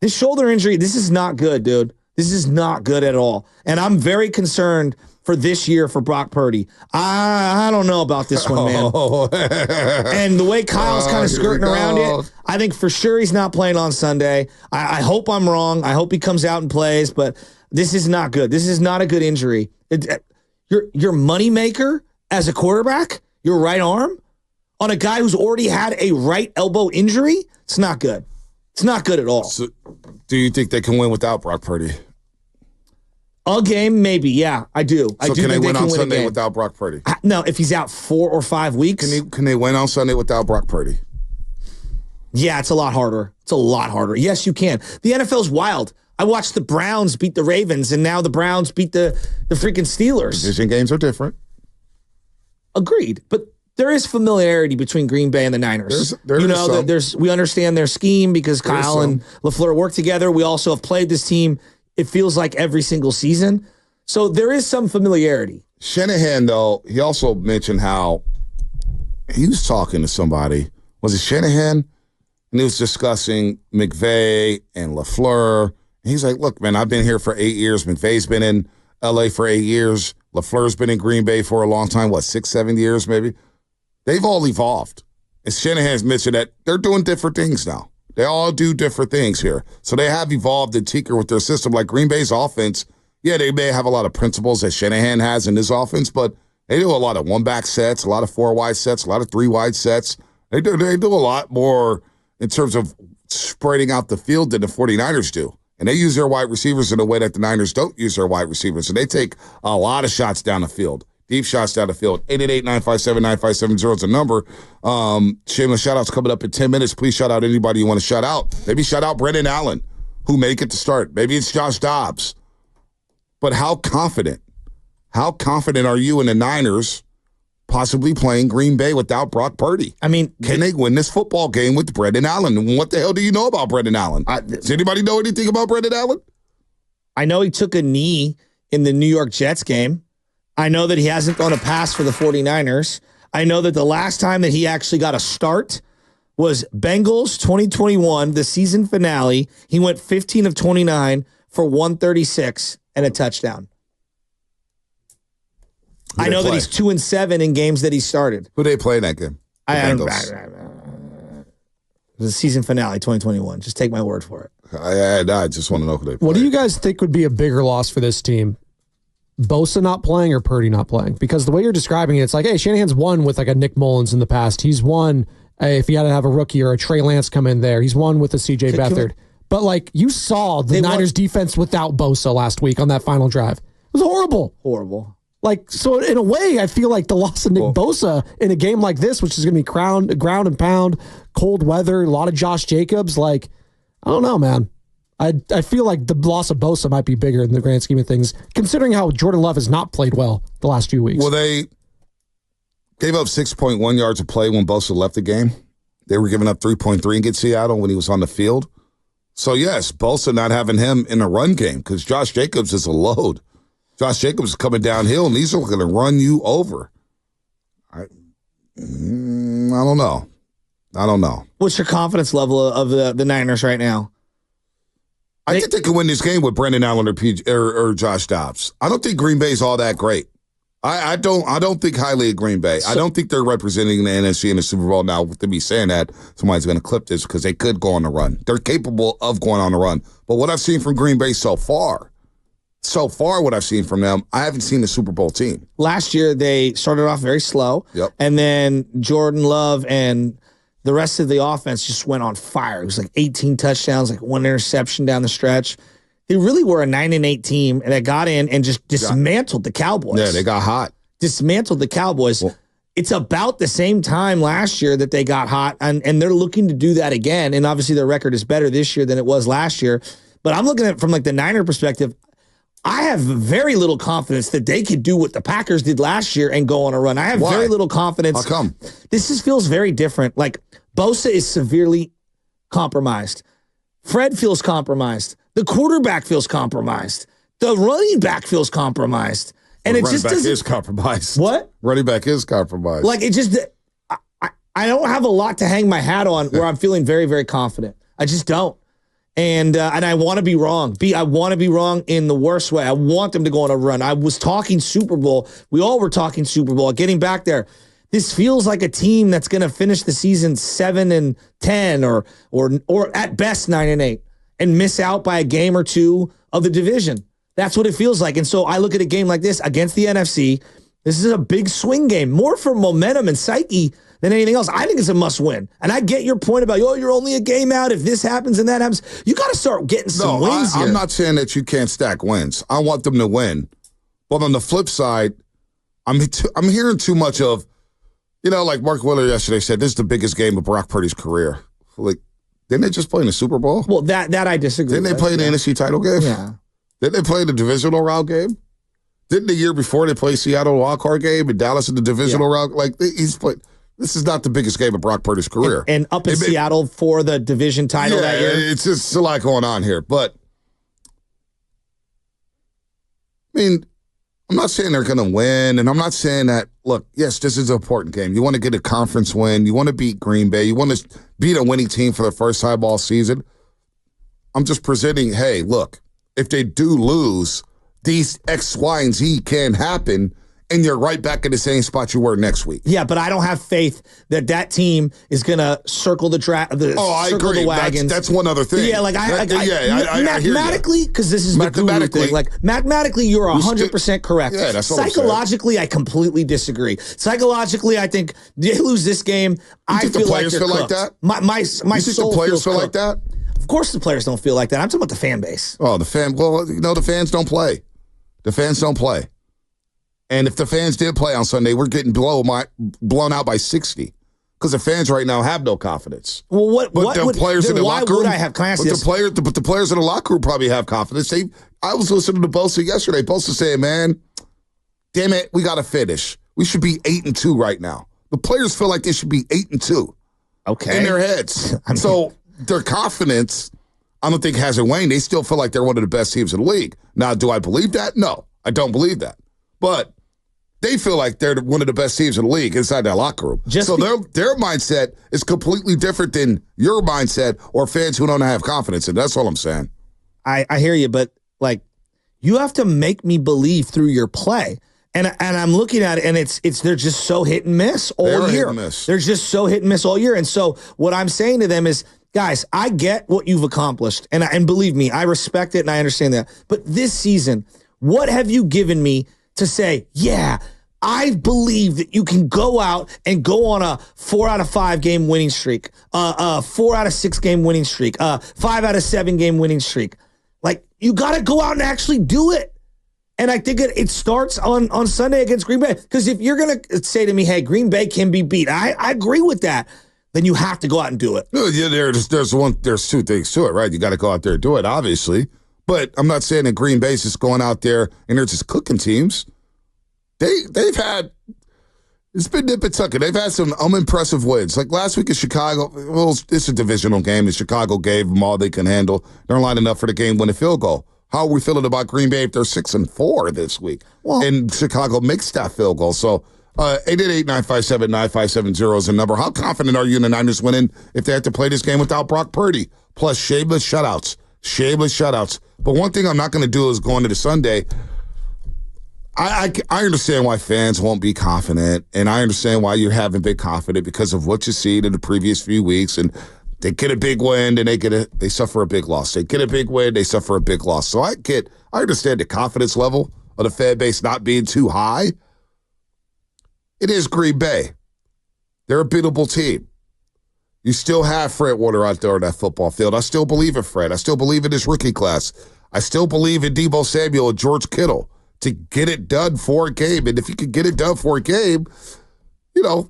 This shoulder injury, this is not good, dude. This is not good at all. And I'm very concerned for this year for Brock Purdy. I don't know about this one, man. And the way Kyle's kind of skirting around it, I think for sure he's not playing on Sunday. I hope I'm wrong. I hope he comes out and plays, but this is not good. This is not a good injury. Your moneymaker as a quarterback, your right arm, on a guy who's already had a right elbow injury, it's not good. It's not good at all. So, do you think they can win without Brock Purdy? A game, maybe. Yeah, I do. So can they win on Sunday without Brock Purdy? No, if he's out 4 or 5 weeks. Can they win on Sunday without Brock Purdy? Yeah, it's a lot harder. It's a lot harder. Yes, you can. The NFL's wild. I watched the Browns beat the Ravens, and now the Browns beat the freaking Steelers. Division games are different. Agreed. But there is familiarity between Green Bay and the Niners. We understand their scheme because Kyle and LaFleur work together. We also have played this team, it feels like, every single season. So there is some familiarity. Shanahan, though, he also mentioned how he was talking to somebody. Was it Shanahan? And he was discussing McVay and LaFleur. And he's like, look, man, I've been here for 8 years. McVay's been in L.A. for 8 years. LaFleur's been in Green Bay for a long time. 6, 7 years maybe? They've all evolved. And Shanahan's mentioned that they're doing different things now. They all do different things here. So they have evolved and tinkered with their system. Like Green Bay's offense, yeah, they may have a lot of principles that Shanahan has in his offense, but they do a lot of one-back sets, a lot of 4-wide sets, a lot of 3-wide sets. They do a lot more in terms of spreading out the field than the 49ers do. And they use their wide receivers in a way that the Niners don't use their wide receivers. And they take a lot of shots down the field. Deep shots down the field. 888-957-9570 is the number. Shameless shout-outs coming up in 10 minutes. Please shout out anybody you want to shout out. Maybe shout out Brendan Allen, who may get to start. Maybe it's Josh Dobbs. But how confident are you in the Niners possibly playing Green Bay without Brock Purdy? I mean, can they win this football game with Brendan Allen? And what the hell do you know about Brendan Allen? Does anybody know anything about Brendan Allen? I know he took a knee in the New York Jets game. I know that he hasn't thrown a pass for the 49ers. I know that the last time that he actually got a start was Bengals 2021, the season finale. He went 15 of 29 for 136 and a touchdown. I know that he's 2-7 in games that he started. Who they play in that game? The season finale 2021. Just take my word for it. I just want to know who they play. What do you guys think would be a bigger loss for this team? Bosa not playing or Purdy not playing? Because the way you're describing it, it's like, hey, Shanahan's won with like a Nick Mullins in the past. He's won if he had to have a rookie or a Trey Lance come in there. He's won with a CJ Beathard. But like you saw the Niners defense without Bosa last week on that final drive. It was horrible. Horrible. Like, so in a way, I feel like the loss of Nick Bosa in a game like this, which is going to be ground and pound, cold weather, a lot of Josh Jacobs, like, I don't know, man. I feel like the loss of Bosa might be bigger in the grand scheme of things, considering how Jordan Love has not played well the last few weeks. Well, they gave up 6.1 yards of play when Bosa left the game. They were giving up 3.3 against Seattle when he was on the field. So, yes, Bosa not having him in a run game because Josh Jacobs is a load. Josh Jacobs is coming downhill, and these are going to run you over. I don't know. I don't know. What's your confidence level of the Niners right now? I think they can win this game with Brendan Allen or Josh Dobbs. I don't think Green Bay's all that great. I don't think highly of Green Bay. I don't think they're representing the NFC in the Super Bowl. Now, to be saying that, somebody's going to clip this because they could go on the run. They're capable of going on the run. But what I've seen from Green Bay so far, what I've seen from them, I haven't seen the Super Bowl team. Last year, they started off very slow. Yep. And then Jordan Love and the rest of the offense just went on fire. It was like 18 touchdowns, like 1 interception down the stretch. They really were a 9-8 team that got in and just dismantled the Cowboys. Yeah, they got hot. Dismantled the Cowboys. Well, it's about the same time last year that they got hot, and they're looking to do that again. And obviously their record is better this year than it was last year. But I'm looking at it from like the Niner perspective. I have very little confidence that they could do what the Packers did last year and go on a run. I have very little confidence. How come? This feels very different. Like Bosa is severely compromised. Fred feels compromised. The quarterback feels compromised. The running back feels compromised. And it just doesn't. Running back is compromised. What? Running back is compromised. Like it just, I don't have a lot to hang my hat on where I'm feeling very, very confident. I just don't. And I want to be wrong. I want to be wrong in the worst way. I want them to go on a run. I was talking Super Bowl. We all were talking Super Bowl. Getting back there, this feels like a team that's going to finish the season 7-10 or at best 9-8 and miss out by a game or two of the division. That's what it feels like. And so I look at a game like this against the NFC. This is a big swing game, more for momentum and psyche than anything else. I think it's a must win. And I get your point about, you're only a game out. If this happens and that happens, you got to start getting some wins here. I'm not saying that you can't stack wins. I want them to win. But on the flip side, I'm hearing too much of, like Mark Willard yesterday said, this is the biggest game of Brock Purdy's career. Like, didn't they just play in the Super Bowl? Well, that I disagree with. Didn't they play in the NFC title game? Yeah. Didn't they play the divisional round game? Didn't the year before they played Seattle wildcard game and Dallas in the divisional round? Like, he's played. This is not the biggest game of Brock Purdy's career. And up in Seattle for the division title that year. It's just a lot going on here. But, I mean, I'm not saying they're going to win, and I'm not saying that, look, yes, this is an important game. You want to get a conference win. You want to beat Green Bay. You want to beat a winning team for the first time all season. I'm just presenting, hey, look, if they do lose, these X, Y, and Z can happen, and you're right back in the same spot you were next week. Yeah, but I don't have faith that team is going to circle the I agree. The wagons. That's one other thing. Yeah, like I mathematically, because this is the guru thing. Like mathematically, you're 100% correct. Yeah, that's what Psychologically, I completely disagree. Psychologically, I think they lose this game. I feel like they're cooked. Like that? My soul the players feels feel cooked. like that? Of course, the players don't feel like that. I'm talking about the fan base. Oh, the fans don't play. The fans don't play. And if the fans did play on Sunday, we're getting blown out by 60 because the fans right now have no confidence. Well, why would I have? Can I ask this? But the players in the locker room probably have confidence. I was listening to Bosa yesterday. Bosa saying, "Man, damn it, we got to finish. We should be 8-2 right now." The players feel like they should be 8-2. Okay, in their heads. So their confidence, I don't think hasn't waned. They still feel like they're one of the best teams in the league. Now, do I believe that? No, I don't believe that. But they feel like they're one of the best teams in the league inside that locker room. Their mindset is completely different than your mindset or fans who don't have confidence. And that's all I'm saying. I hear you, but like you have to make me believe through your play. And I'm looking at it, and they're just so hit and miss all year. They're just so hit and miss all year. And so what I'm saying to them is, guys, I get what you've accomplished, and believe me, I respect it and I understand that. But this season, what have you given me to say, yeah, I believe that you can go out and go on a 4 out of 5 game winning streak, 4 out of 6 game winning streak, 5 out of 7 game winning streak. Like, you got to go out and actually do it. And I think it starts on Sunday against Green Bay. Because if you're going to say to me, hey, Green Bay can be beat, I agree with that. Then you have to go out and do it. Yeah, there's two things to it, right? You got to go out there and do it, obviously. But I'm not saying that Green Bay's just going out there and they're just cooking teams. They've had, it's been nip and tuck. They've had some unimpressive wins. Like last week in Chicago, well, it's a divisional game, and Chicago gave them all they can handle. They're lining up for the game-winning field goal. How are we feeling about Green Bay if they're 6-4 this week? Well, and Chicago makes that field goal. So 888-957-9570 is the number. How confident are you in the Niners winning if they have to play this game without Brock Purdy? Plus shameless shutouts. But one thing I'm not going to do is go into the Sunday. I understand why fans won't be confident, and I understand why you haven't been confident because of what you see in the previous few weeks. And they get a big win, and they suffer a big loss. They get a big win, they suffer a big loss. So I understand the confidence level of the fan base not being too high. It is Green Bay. They're a beatable team. You still have Fred Warner out there on that football field. I still believe in Fred. I still believe in his rookie class. I still believe in Deebo Samuel and George Kittle to get it done for a game. And if you can get it done for a game, all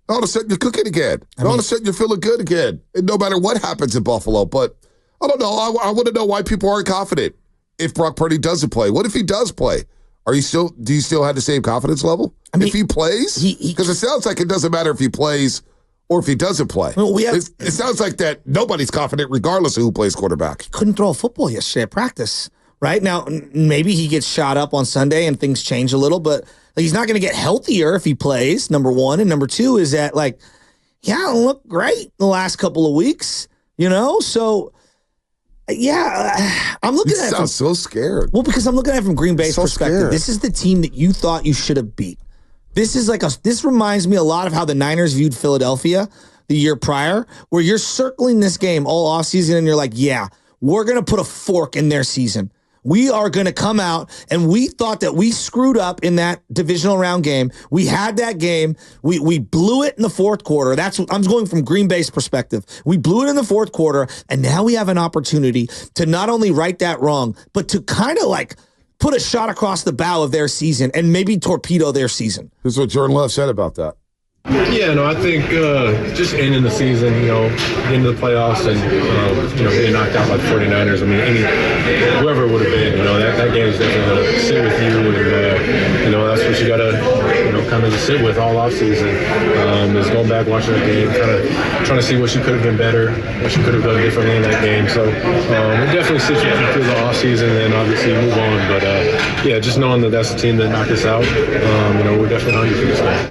of a sudden you're cooking again. All of a sudden you're feeling good again. And no matter what happens in Buffalo. But I don't know. I want to know why people aren't confident if Brock Purdy doesn't play. What if he does play? Do you still have the same confidence level? If he plays? Because it sounds like it doesn't matter if he plays or if he doesn't play. Well, it sounds like that nobody's confident regardless of who plays quarterback. He couldn't throw a football yesterday at practice. Right now, maybe he gets shot up on Sunday and things change a little, but he's not going to get healthier if he plays, number one. And number two is that, he hasn't looked great the last couple of weeks, So, I'm looking at it. Sounds so scared. Well, because I'm looking at it from Green Bay's perspective. Scared. This is the team that you thought you should have beat. This is this reminds me a lot of how the Niners viewed Philadelphia the year prior, where you're circling this game all offseason and you're like, yeah, we're going to put a fork in their season. We are going to come out, and we thought that we screwed up in that divisional round game. We had that game. We blew it in the fourth quarter. I'm going from Green Bay's perspective. We blew it in the fourth quarter, and now we have an opportunity to not only right that wrong, but to kind of put a shot across the bow of their season and maybe torpedo their season. This is what Jordan Love said about that. Yeah, no, I think just ending the season, getting to the playoffs and, getting knocked out by the 49ers. I mean, whoever it would have been, that game is definitely going to sit with you. And, that's what you got to, kind of sit with all offseason is going back, watching the game, kind of trying to see what you could have been better, what you could have done differently in that game. So it definitely sits with you through the offseason and obviously move on. But, just knowing that that's the team that knocked us out, we're definitely hungry for this game.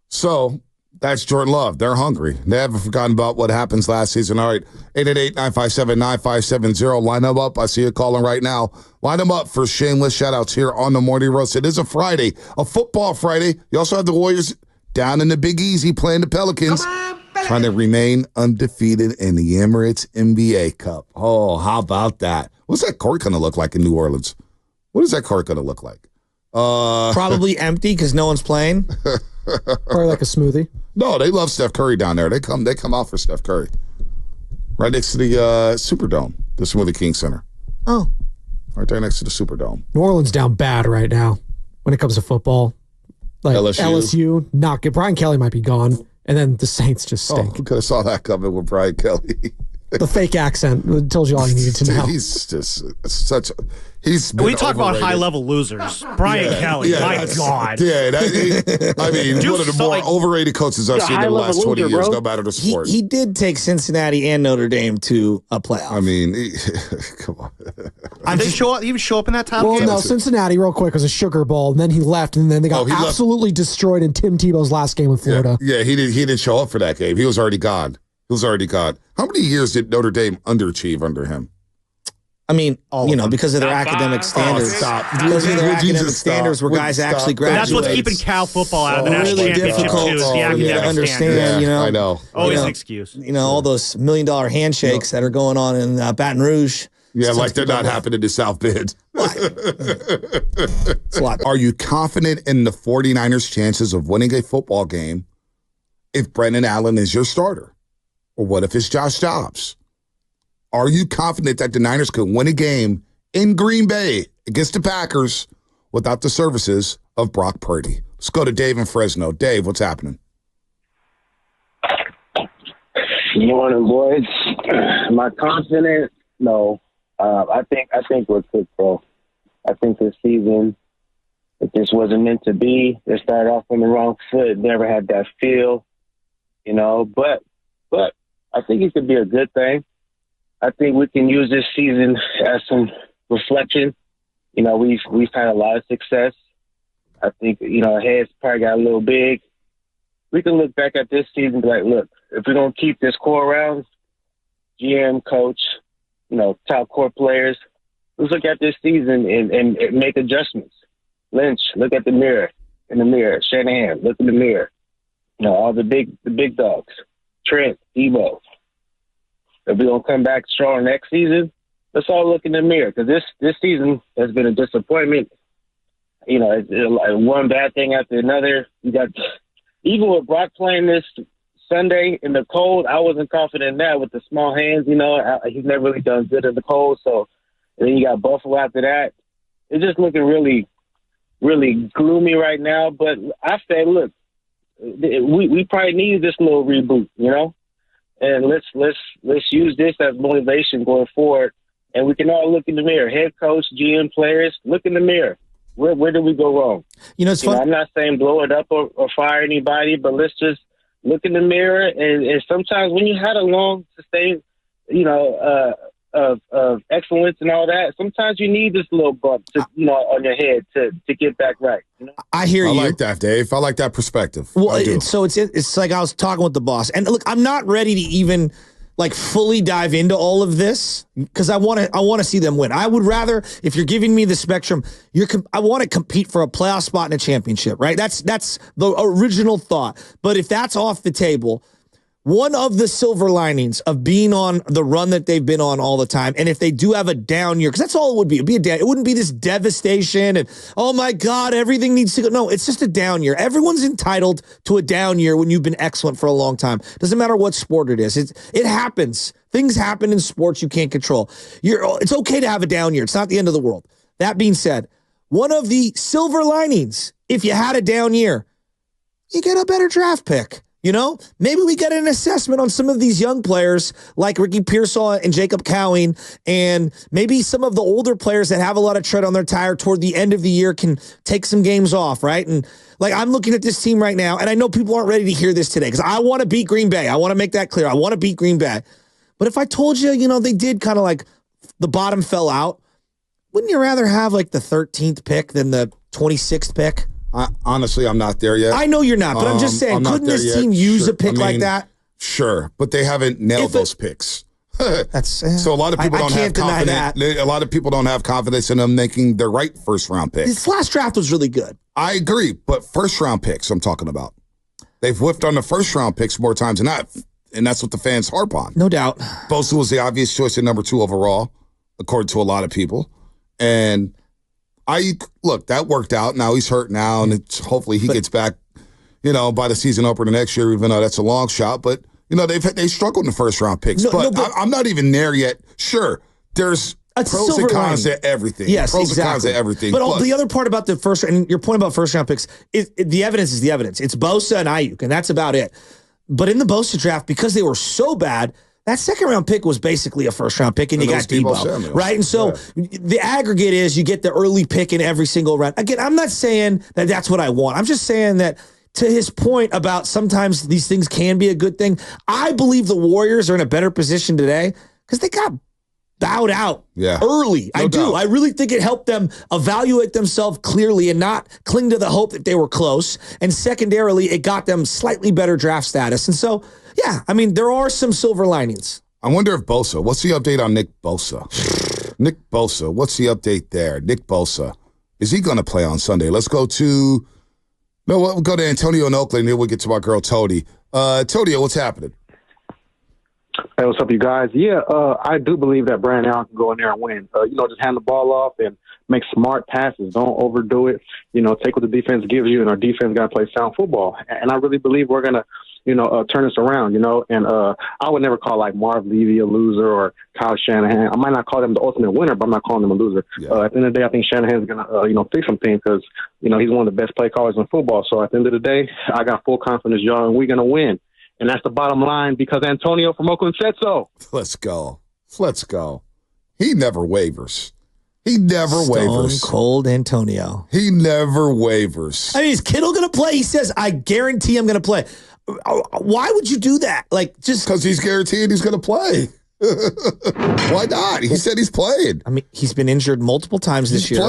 So that's Jordan Love. They're hungry. They haven't forgotten about what happens last season. All right, 888-957-9570. Line them up. I see you calling right now. Line them up for shameless shout-outs here on the Morning Roast. It is a Friday, a football Friday. You also have the Warriors down in the Big Easy playing the Pelicans, trying to remain undefeated in the Emirates NBA Cup. Oh, how about that? What's that court going to look like in New Orleans? What is that court going to look like? Probably empty because no one's playing. Probably like a smoothie. No, they love Steph Curry down there. They come out for Steph Curry. Right next to the Superdome, the Smoothie King Center. Oh. Right there next to the Superdome. New Orleans down bad right now when it comes to football. LSU, not good. Brian Kelly might be gone, and then the Saints just stink. Who could have saw that coming with Brian Kelly? The fake accent told you all you needed to know. He's just such. We talk about high-level losers. Brian Kelly, my God. Yeah, one of the more overrated coaches I've seen in the last 20 years, no matter the sport. He did take Cincinnati and Notre Dame to a playoff. Come on. He would show up in that top game? Well, no, Cincinnati, real quick, was a sugar bowl, and then he left, and then they got absolutely destroyed in Tim Tebow's last game with Florida. Yeah, he didn't show up for that game. He was already gone. How many years did Notre Dame underachieve under him? Because of their academic standards. Because of their academic standards where guys actually graduate. That's what's keeping Cal football out of the national championship, too, is the academic understand, I know. Always an excuse. All those $1 million handshakes that are going on in Baton Rouge. Yeah, like they're not happening in South Bend. It's a lot. Are you confident in the 49ers' chances of winning a football game if Brendan Allen is your starter? Or what if it's Josh Dobbs? Are you confident that the Niners could win a game in Green Bay against the Packers without the services of Brock Purdy? Let's go to Dave in Fresno. Dave, what's happening? Good morning, boys. Am I confident? No. I think we're cooked, bro. I think this season, if this wasn't meant to be, they started off on the wrong foot. Never had that feel, But I think it could be a good thing. I think we can use this season as some reflection. We've had a lot of success. I think, our heads probably got a little big. We can look back at this season and be like, look, if we're going to keep this core around, GM, coach, top core players, let's look at this season and make adjustments. Lynch, look at the mirror. Shanahan, look in the mirror. All the big dogs. Trent, Debo. If we're going to come back strong next season, let's all look in the mirror, because this season has been a disappointment. It's one bad thing after another. You got, even with Brock playing this Sunday in the cold, I wasn't confident in that with the small hands. He's never really done good in the cold. So, and then you got Buffalo after that. It's just looking really, really gloomy right now. But I say, look, we probably need this little reboot, and let's use this as motivation going forward. And we can all look in the mirror. Head coach, GM, players, look in the mirror. Where did we go wrong? It's fun. I'm not saying blow it up or fire anybody, but let's just look in the mirror. And sometimes when you had a long, sustained, of excellence and all that, sometimes you need this little bump to, on your head to get back right. I hear you. I like that, Dave. I like that perspective. Well, it's like I was talking with the boss, and look, I'm not ready to even fully dive into all of this because I want to see them win. I would rather, if you're giving me the spectrum, I want to compete for a playoff spot in a championship, right? That's the original thought. But if that's off the table, one of the silver linings of being on the run that they've been on all the time, and if they do have a down year, because that's all it would be. It'd be it wouldn't be this devastation and, oh my God, everything needs to go. No, it's just a down year. Everyone's entitled to a down year when you've been excellent for a long time. Doesn't matter what sport it is. It happens. Things happen in sports you can't control. It's okay to have a down year. It's not the end of the world. That being said, one of the silver linings, if you had a down year, you get a better draft pick. Maybe we get an assessment on some of these young players like Ricky Pearsall and Jacob Cowing, and maybe some of the older players that have a lot of tread on their tire toward the end of the year can take some games off, right? And I'm looking at this team right now, and I know people aren't ready to hear this today because I want to beat Green Bay. I want to make that clear. I want to beat Green Bay. But if I told you, they did kind of the bottom fell out, wouldn't you rather have the 13th pick than the 26th pick? Honestly, I'm not there yet. I know you're not, but I'm just saying, couldn't this team use a pick like that? Sure, but they haven't nailed those picks. So a lot of people don't have confidence. A lot of people don't have confidence in them making the right first-round pick. This last draft was really good. I agree, but first-round picks I'm talking about. They've whiffed on the first-round picks more times than not, and that's what the fans harp on. No doubt. Bosa was the obvious choice at number 2 overall, according to a lot of people, and that worked out. Now he's hurt now, and hopefully he gets back, by the season opener next year, even though that's a long shot. But, they struggled in the first round picks. But I'm not even there yet. Sure, there's pros and cons to everything. Yes, pros exactly. and cons to everything. But the other part about the first, and your point about first round picks, the evidence is the evidence. It's Bosa and Ayuk, and that's about it. But in the Bosa draft, because they were so bad, that second round pick was basically a first round pick, and you got Debo, right? And so the aggregate is you get the early pick in every single round. Again, I'm not saying that that's what I want. I'm just saying that to his point about sometimes these things can be a good thing, I believe the Warriors are in a better position today because they got bowed out early. I do. I really think it helped them evaluate themselves clearly and not cling to the hope that they were close. And secondarily, it got them slightly better draft status. And so, there are some silver linings. I wonder if Bosa, what's the update on Nick Bosa? Nick Bosa, what's the update there? Nick Bosa, is he going to play on Sunday? Let's go to, we'll go to Antonio in Oakland, then we'll get to my girl Tody. Tody, what's happening? Hey, what's up, you guys? Yeah, I do believe that Brandon Allen can go in there and win. Just hand the ball off and make smart passes. Don't overdo it. Take what the defense gives you, and our defense got to play sound football. And I really believe we're going to, turn this around, and I would never call Marv Levy a loser or Kyle Shanahan. I might not call him the ultimate winner, but I'm not calling him a loser. At the end of the day, I think Shanahan's going to, fix some things because, he's one of the best play callers in football. So at the end of the day, I got full confidence, y'all, and we're going to win. And that's the bottom line because Antonio from Oakland said so. Let's go. He never wavers. Wavers. Stone cold Antonio. He never wavers. Is Kittle going to play? He says, I guarantee I'm going to play. Why would you do that? Just because he's guaranteed he's going to play. Why not? He said he's played. He's been injured multiple times this year.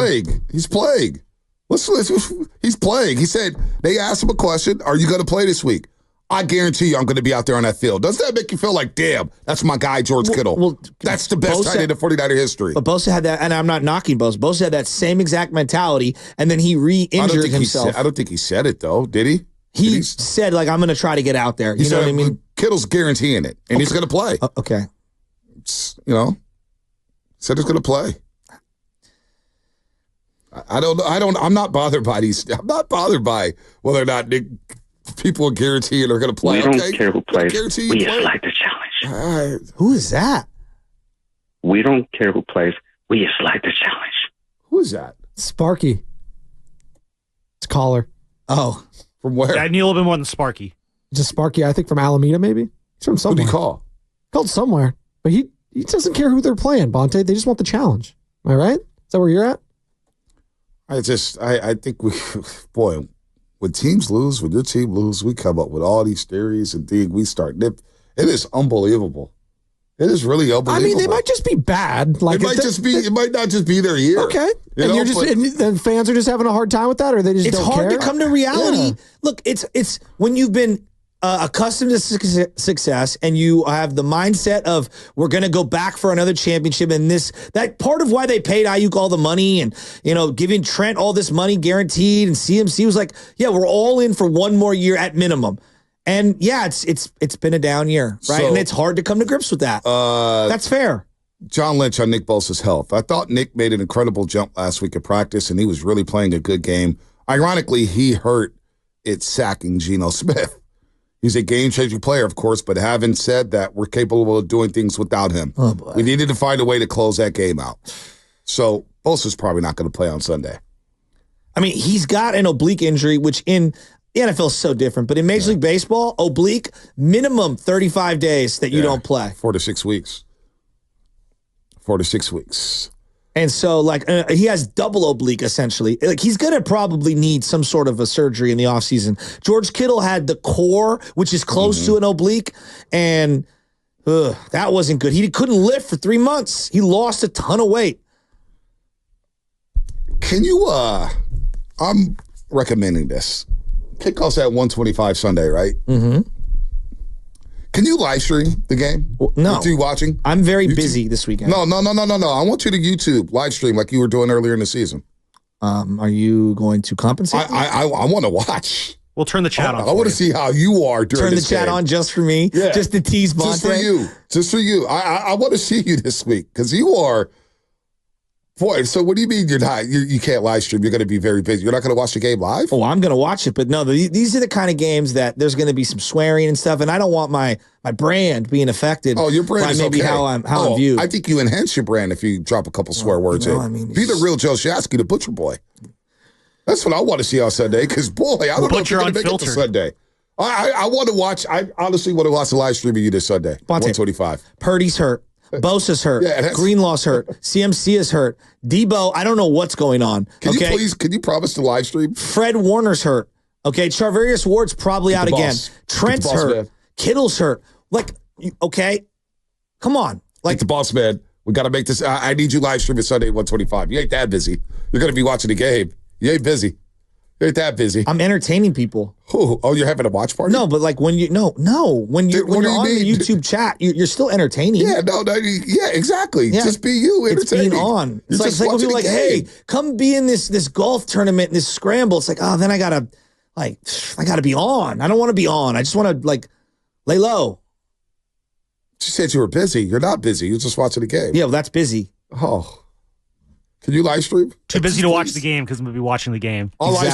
He's playing. He's playing. He said, they asked him a question, are you going to play this week? I guarantee you I'm going to be out there on that field. Doesn't that make you feel like, damn, that's my guy, George Kittle? Well, that's the best tight end in 49er history. But Bosa had that, and I'm not knocking Bosa. Bosa had that same exact mentality, and then he re-injured himself. I don't think he said it, though. Did he? He said, like, I'm going to try to get out there. You know what I mean? Kittle's guaranteeing it, and he's going to play. Okay. Said he's going to play. I'm not bothered by these. I'm not bothered by whether or not people are guaranteeing are going to play. We don't care who plays. We just like the challenge. Who is that? We don't care who plays. We just like the challenge. Who is that? Sparky. It's Caller. Oh. From where? I need a little bit more than Sparky. Just Sparky, I think from Alameda, maybe? He's from somewhere. Who did he call? Called somewhere. But he doesn't care who they're playing, Bonta. They just want the challenge. Am I right? Is that where you're at? I think when teams lose, when your team lose, we come up with all these theories and things. We start It is unbelievable. It is really unbelievable. I mean, they might just be bad. Like it might not just be their year. Okay. And fans are just having a hard time with that, or they just don't care? It's hard to come to reality. Yeah. Look, it's when you've been accustomed to success and you have the mindset of we're going to go back for another championship, and that part of why they paid Ayuk all the money and giving Trent all this money guaranteed, and CMC was like, yeah, we're all in for one more year at minimum. And yeah, it's been a down year, right? And it's hard to come to grips with that. That's fair. John Lynch on Nick Bosa's health. I thought Nick made an incredible jump last week at practice, and he was really playing a good game. Ironically, he hurt it sacking Geno Smith. He's a game-changing player, of course, but having said that, we're capable of doing things without him. Oh, boy. We needed to find a way to close that game out. So Bosa's probably not going to play on Sunday. I mean, he's got an oblique injury, which in the NFL is so different. But in Major League Baseball, oblique, minimum 35 days that you don't play. 4 to 6 weeks. 4 to 6 weeks. And so, he has double oblique, essentially. Like, he's going to probably need some sort of a surgery in the offseason. George Kittle had the core, which is close to an oblique, and that wasn't good. He couldn't lift for 3 months. He lost a ton of weight. Can you, I'm recommending this. Kickoff's at 1:25 Sunday, right? Mm-hmm. Can you live stream the game? Well, no. Are you watching? I'm very busy this weekend. No. I want you to YouTube live stream like you were doing earlier in the season. Are you going to compensate? I want to watch. We'll turn the chat on. I want to see how you are during this game. Turn the chat on just for me? Yeah. Just to tease Bonta? Just for you. I want to see you this week because you are... Boy, so what do you mean you can't live stream? You're going to be very busy. You're not going to watch the game live? Oh, I'm going to watch it, but no, these are the kind of games that there's going to be some swearing and stuff, and I don't want my brand being affected. Oh, your brand is maybe okay. how I'm viewed. I think you enhance your brand if you drop a couple swear words in. Be the real Joe Shasky, the Butcher Boy. That's what I want to see on Sunday, because, boy, I don't know if you're going to make it to Sunday. I want to watch. I honestly want to watch the live stream of you this Sunday, 1:25. Purdy's hurt. Bosa's hurt. Greenlaw's hurt. CMC is hurt. Debo, I don't know what's going on. Can you promise to live stream? Fred Warner's hurt. Okay, Charvarius Ward's probably out again. Trent's hurt. Man. Kittle's hurt. Come on. Get the boss, man. We got to make this. I need you live streaming Sunday at 1:25. You ain't that busy. You're going to be watching the game. You ain't busy. You ain't that busy. I'm entertaining people. Oh, you're having a watch party? No, but when you're on the YouTube chat, you're still entertaining. Yeah, exactly. Yeah. Just be you, entertaining. It's being on. It's like when people are like, hey, come be in this golf tournament, this scramble. It's like, oh, then I gotta be on. I don't want to be on. I just want to lay low. You said you were busy. You're not busy. You're just watching the game. Yeah, well, that's busy. Oh. Can you live stream? Too busy to watch the game because I'm going to be watching the game. I'll live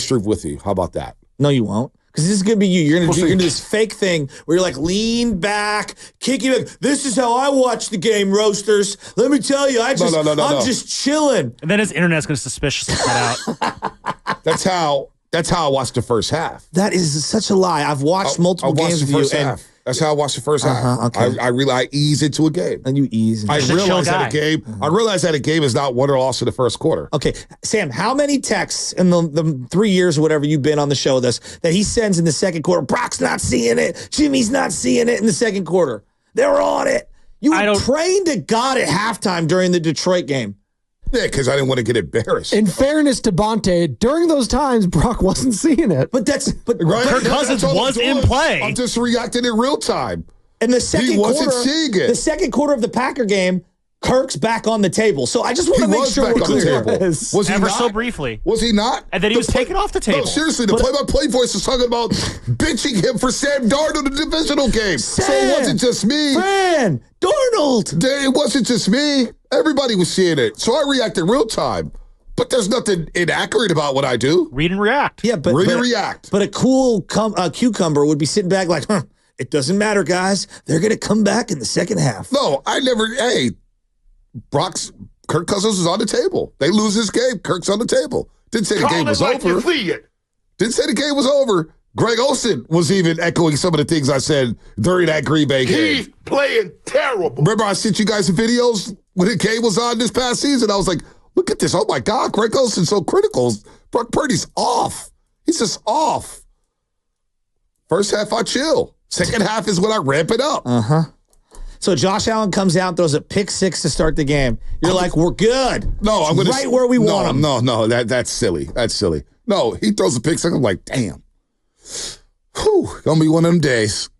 stream with you. How about that? No, you won't. Because this is going to be you. You're going to do this fake thing where you're lean back, kick you back. This is how I watch the game, roasters. Let me tell you, I'm just chilling. And then his internet's going to suspiciously cut out. That's how I watched the first half. That is such a lie. I've watched multiple games with you. And that's how I watched the first half. Okay. I ease into a game. And you ease. I realize that a game is not won or lost in the first quarter. Okay, Sam, how many texts in the 3 years or whatever you've been on the show with us that he sends in the second quarter? Brock's not seeing it. Jimmy's not seeing it in the second quarter. They're on it. You were praying to God at halftime during the Detroit game. Yeah, because I didn't want to get embarrassed. In fairness to Bonta, during those times, Brock wasn't seeing it. But right? Kirk Cousins was in play. I'm just reacting in real time. And the second he wasn't quarter, seeing it. The second quarter of the Packer game, Kirk's back on the table. So I just want to make sure back we're on the clear. table. Was he Ever not? so briefly. Was he not? And then he was taken off the table. No, seriously, the play-by-play voice was talking about benching him for Sam Darnold in the divisional game. So it wasn't just me. Fran Darnold. It wasn't just me. Everybody was seeing it. So I reacted real time. But there's nothing inaccurate about what I do. Read and react. Yeah, but Read and react. But a cool cucumber would be sitting back like, it doesn't matter, guys. They're going to come back in the second half. No, I never. Hey, Kirk Cousins was on the table. They lose this game. Kirk's on the table. Didn't say the game was over. Didn't say the game was over. Greg Olsen was even echoing some of the things I said during that Green Bay game. He's playing terrible. Remember I sent you guys the videos when the game was on this past season? I was like, look at this. Oh, my God. Greg Olsen's so critical. Brock Purdy's off. He's just off. First half, I chill. Second half is when I ramp it up. Uh-huh. So Josh Allen comes out and throws a pick six to start the game. You're like, we're good. No, I'm going to right where we want him. No, that's silly. That's silly. No, he throws a pick six. I'm like, damn. Whew, gonna be one of them days.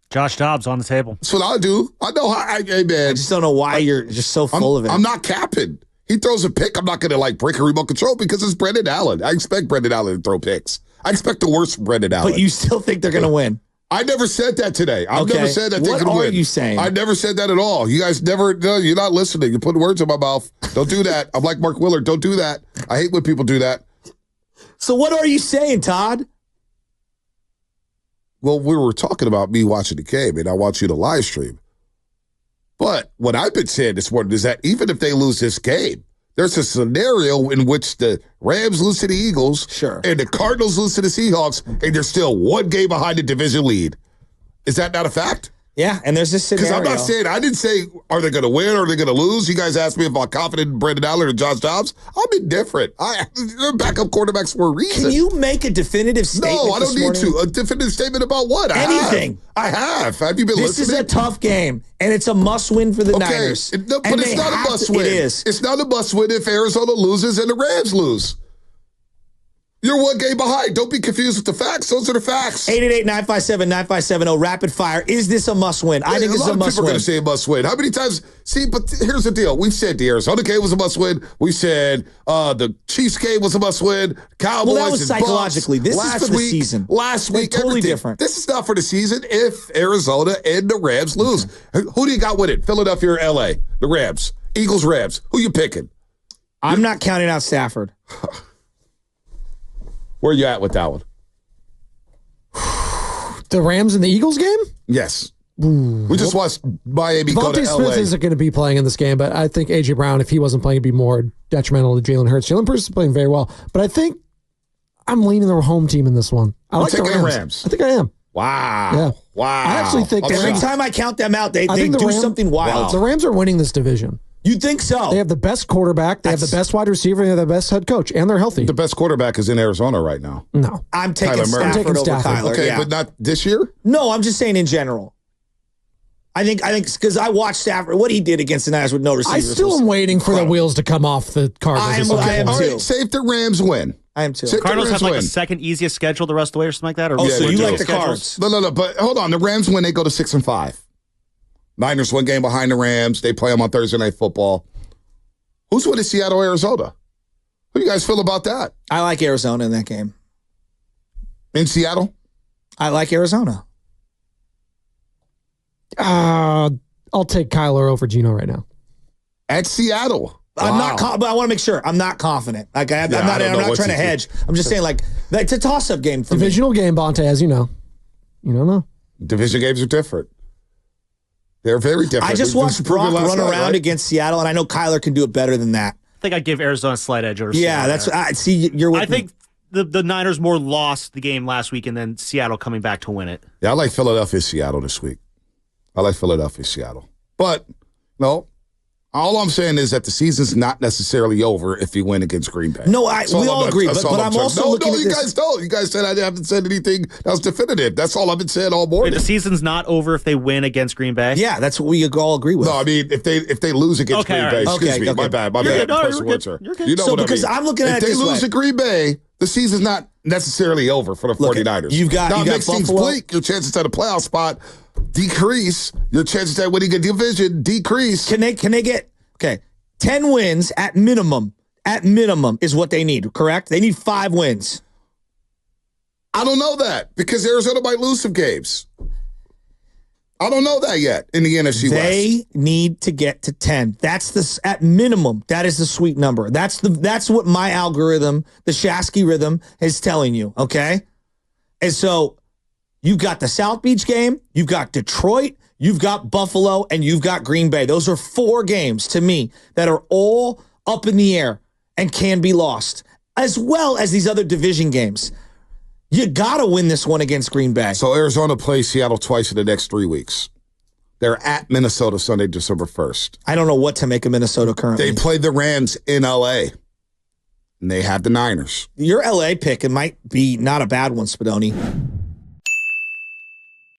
Josh Dobbs on the table. That's what I do. I know how. Hey, man. I just don't know why you're just so full of it. I'm not capping. He throws a pick. I'm not going to break a remote control because it's Brendan Allen. I expect Brendan Allen to throw picks. I expect the worst from Brendan Allen. But you still think they're going to win? I never said that today. I've never said that they're going to win. What are you saying? I never said that at all. You guys never, no, you're not listening. You're putting words in my mouth. Don't do that. I'm like Mark Willard. Don't do that. I hate when people do that. So what are you saying, Todd? Well, we were talking about me watching the game, and I want you to live stream. But what I've been saying this morning is that even if they lose this game, there's a scenario in which the Rams lose to the Eagles, and the Cardinals lose to the Seahawks, and they're still one game behind the division lead. Is that not a fact? Yeah, and there's this scenario. Because I'm not saying, I didn't say, are they going to win or are they going to lose? You guys asked me if I'm confident in Brendan Allen or Josh Dobbs. I'm indifferent. They're backup quarterbacks for a reason. Can you make a definitive statement? No, I don't need to. A definitive statement about what? Anything. I have. Have you been listening? This is a tough game, and it's a must-win for the Niners. No, but it's not a must-win. It is. It's not a must-win if Arizona loses and the Rams lose. You're one game behind. Don't be confused with the facts. Those are the facts. 888-957-9570. Rapid fire. Is this a must-win? I think this is a must-win. A lot of people are going to say a must-win. How many times? See, but here's the deal. We've said the Arizona game was a must-win. We said the Chiefs game was a must-win. Cowboys well, that was psychologically. This is for the season. Last week, totally different. This is not for the season if Arizona and the Rams lose. Who do you got with it? Philadelphia or L.A.? The Rams. Eagles, Rams. Who you picking? I'm not counting out Stafford. Where you at with that one? The Rams and the Eagles game? Yes. We just watched Miami go to Smith LA. isn't going to be playing in this game, but I think A.J. Brown, if he wasn't playing, would be more detrimental to Jalen Hurts. Jalen Hurts is playing very well, but I think I'm leaning the home team in this one. I like the Rams. I think I am. Wow. Yeah. Wow. I actually think every time I count them out, they do something wild. The Rams are winning this division. You think so? They have the best quarterback. They have the best wide receiver. They have the best head coach, and they're healthy. The best quarterback is in Arizona right now. No. I'm taking Stafford over Kyler. Okay, but not this year? No, I'm just saying in general. I think because I watched Stafford, what he did against the Niners with no receivers. I still am waiting for the wheels to come off the Cardinals. I am All too. right, say if the Rams win. I am too. Cardinals have the second easiest schedule the rest of the way or something like that? Or so you like the Cards. No, but hold on. The Rams win, they go to 6-5. Niners one game behind the Rams. They play them on Thursday Night Football. Who's winning Seattle, Arizona? What do you guys feel about that? I like Arizona in that game. In Seattle? I like Arizona. I'll take Kyler over Geno right now. At Seattle. I'm not, but I want to make sure. I'm not confident. Like I'm not trying to hedge. I'm just saying, like, it's a toss-up game for Divisional game, Bonta, as you know. You don't know. Division games are different. They're very different. I just watched Brock run around against Seattle, and I know Kyler can do it better than that. I think I'd give Arizona a slight edge over Seattle. Yeah, that's I see. You're with I think the Niners more lost the game last week, and then Seattle coming back to win it. Yeah, I like Philadelphia, Seattle this week. I like Philadelphia, Seattle. But, no, All I'm saying is that the season's not necessarily over if you win against Green Bay. No, we all agree, but I'm also looking at this. No, you guys don't. You guys said I haven't said anything that was definitive. That's all I've been saying all morning. Wait, the season's not over if they win against Green Bay? Yeah, that's what we all agree with. No, I mean, if they lose against Green Bay, excuse me, my bad. You're You know what because I mean. I'm looking at it this way. If they lose to Green Bay, the season's not necessarily over for the 49ers. You've got makes things bleak. Your chances at a playoff spot decrease. Your chances at winning a division decrease. Can they get 10 wins at minimum is what they need, correct? They need 5 wins. I don't know that because Arizona might lose some games. I don't know that yet in the NFC West. They need to get to 10. That's at minimum. That is the sweet number. That's what my algorithm, the Shasky rhythm, is telling you, okay? And so you've got the South Beach game, you've got Detroit, you've got Buffalo, and you've got Green Bay. Those are 4 games to me that are all up in the air and can be lost, as well as these other division games. You got to win this one against Green Bay. So Arizona plays Seattle twice in the next 3 weeks. They're at Minnesota Sunday, December 1st. I don't know what to make of Minnesota currently. They play the Rams in L.A., and they have the Niners. Your L.A. pick, it might be not a bad one, Spadoni.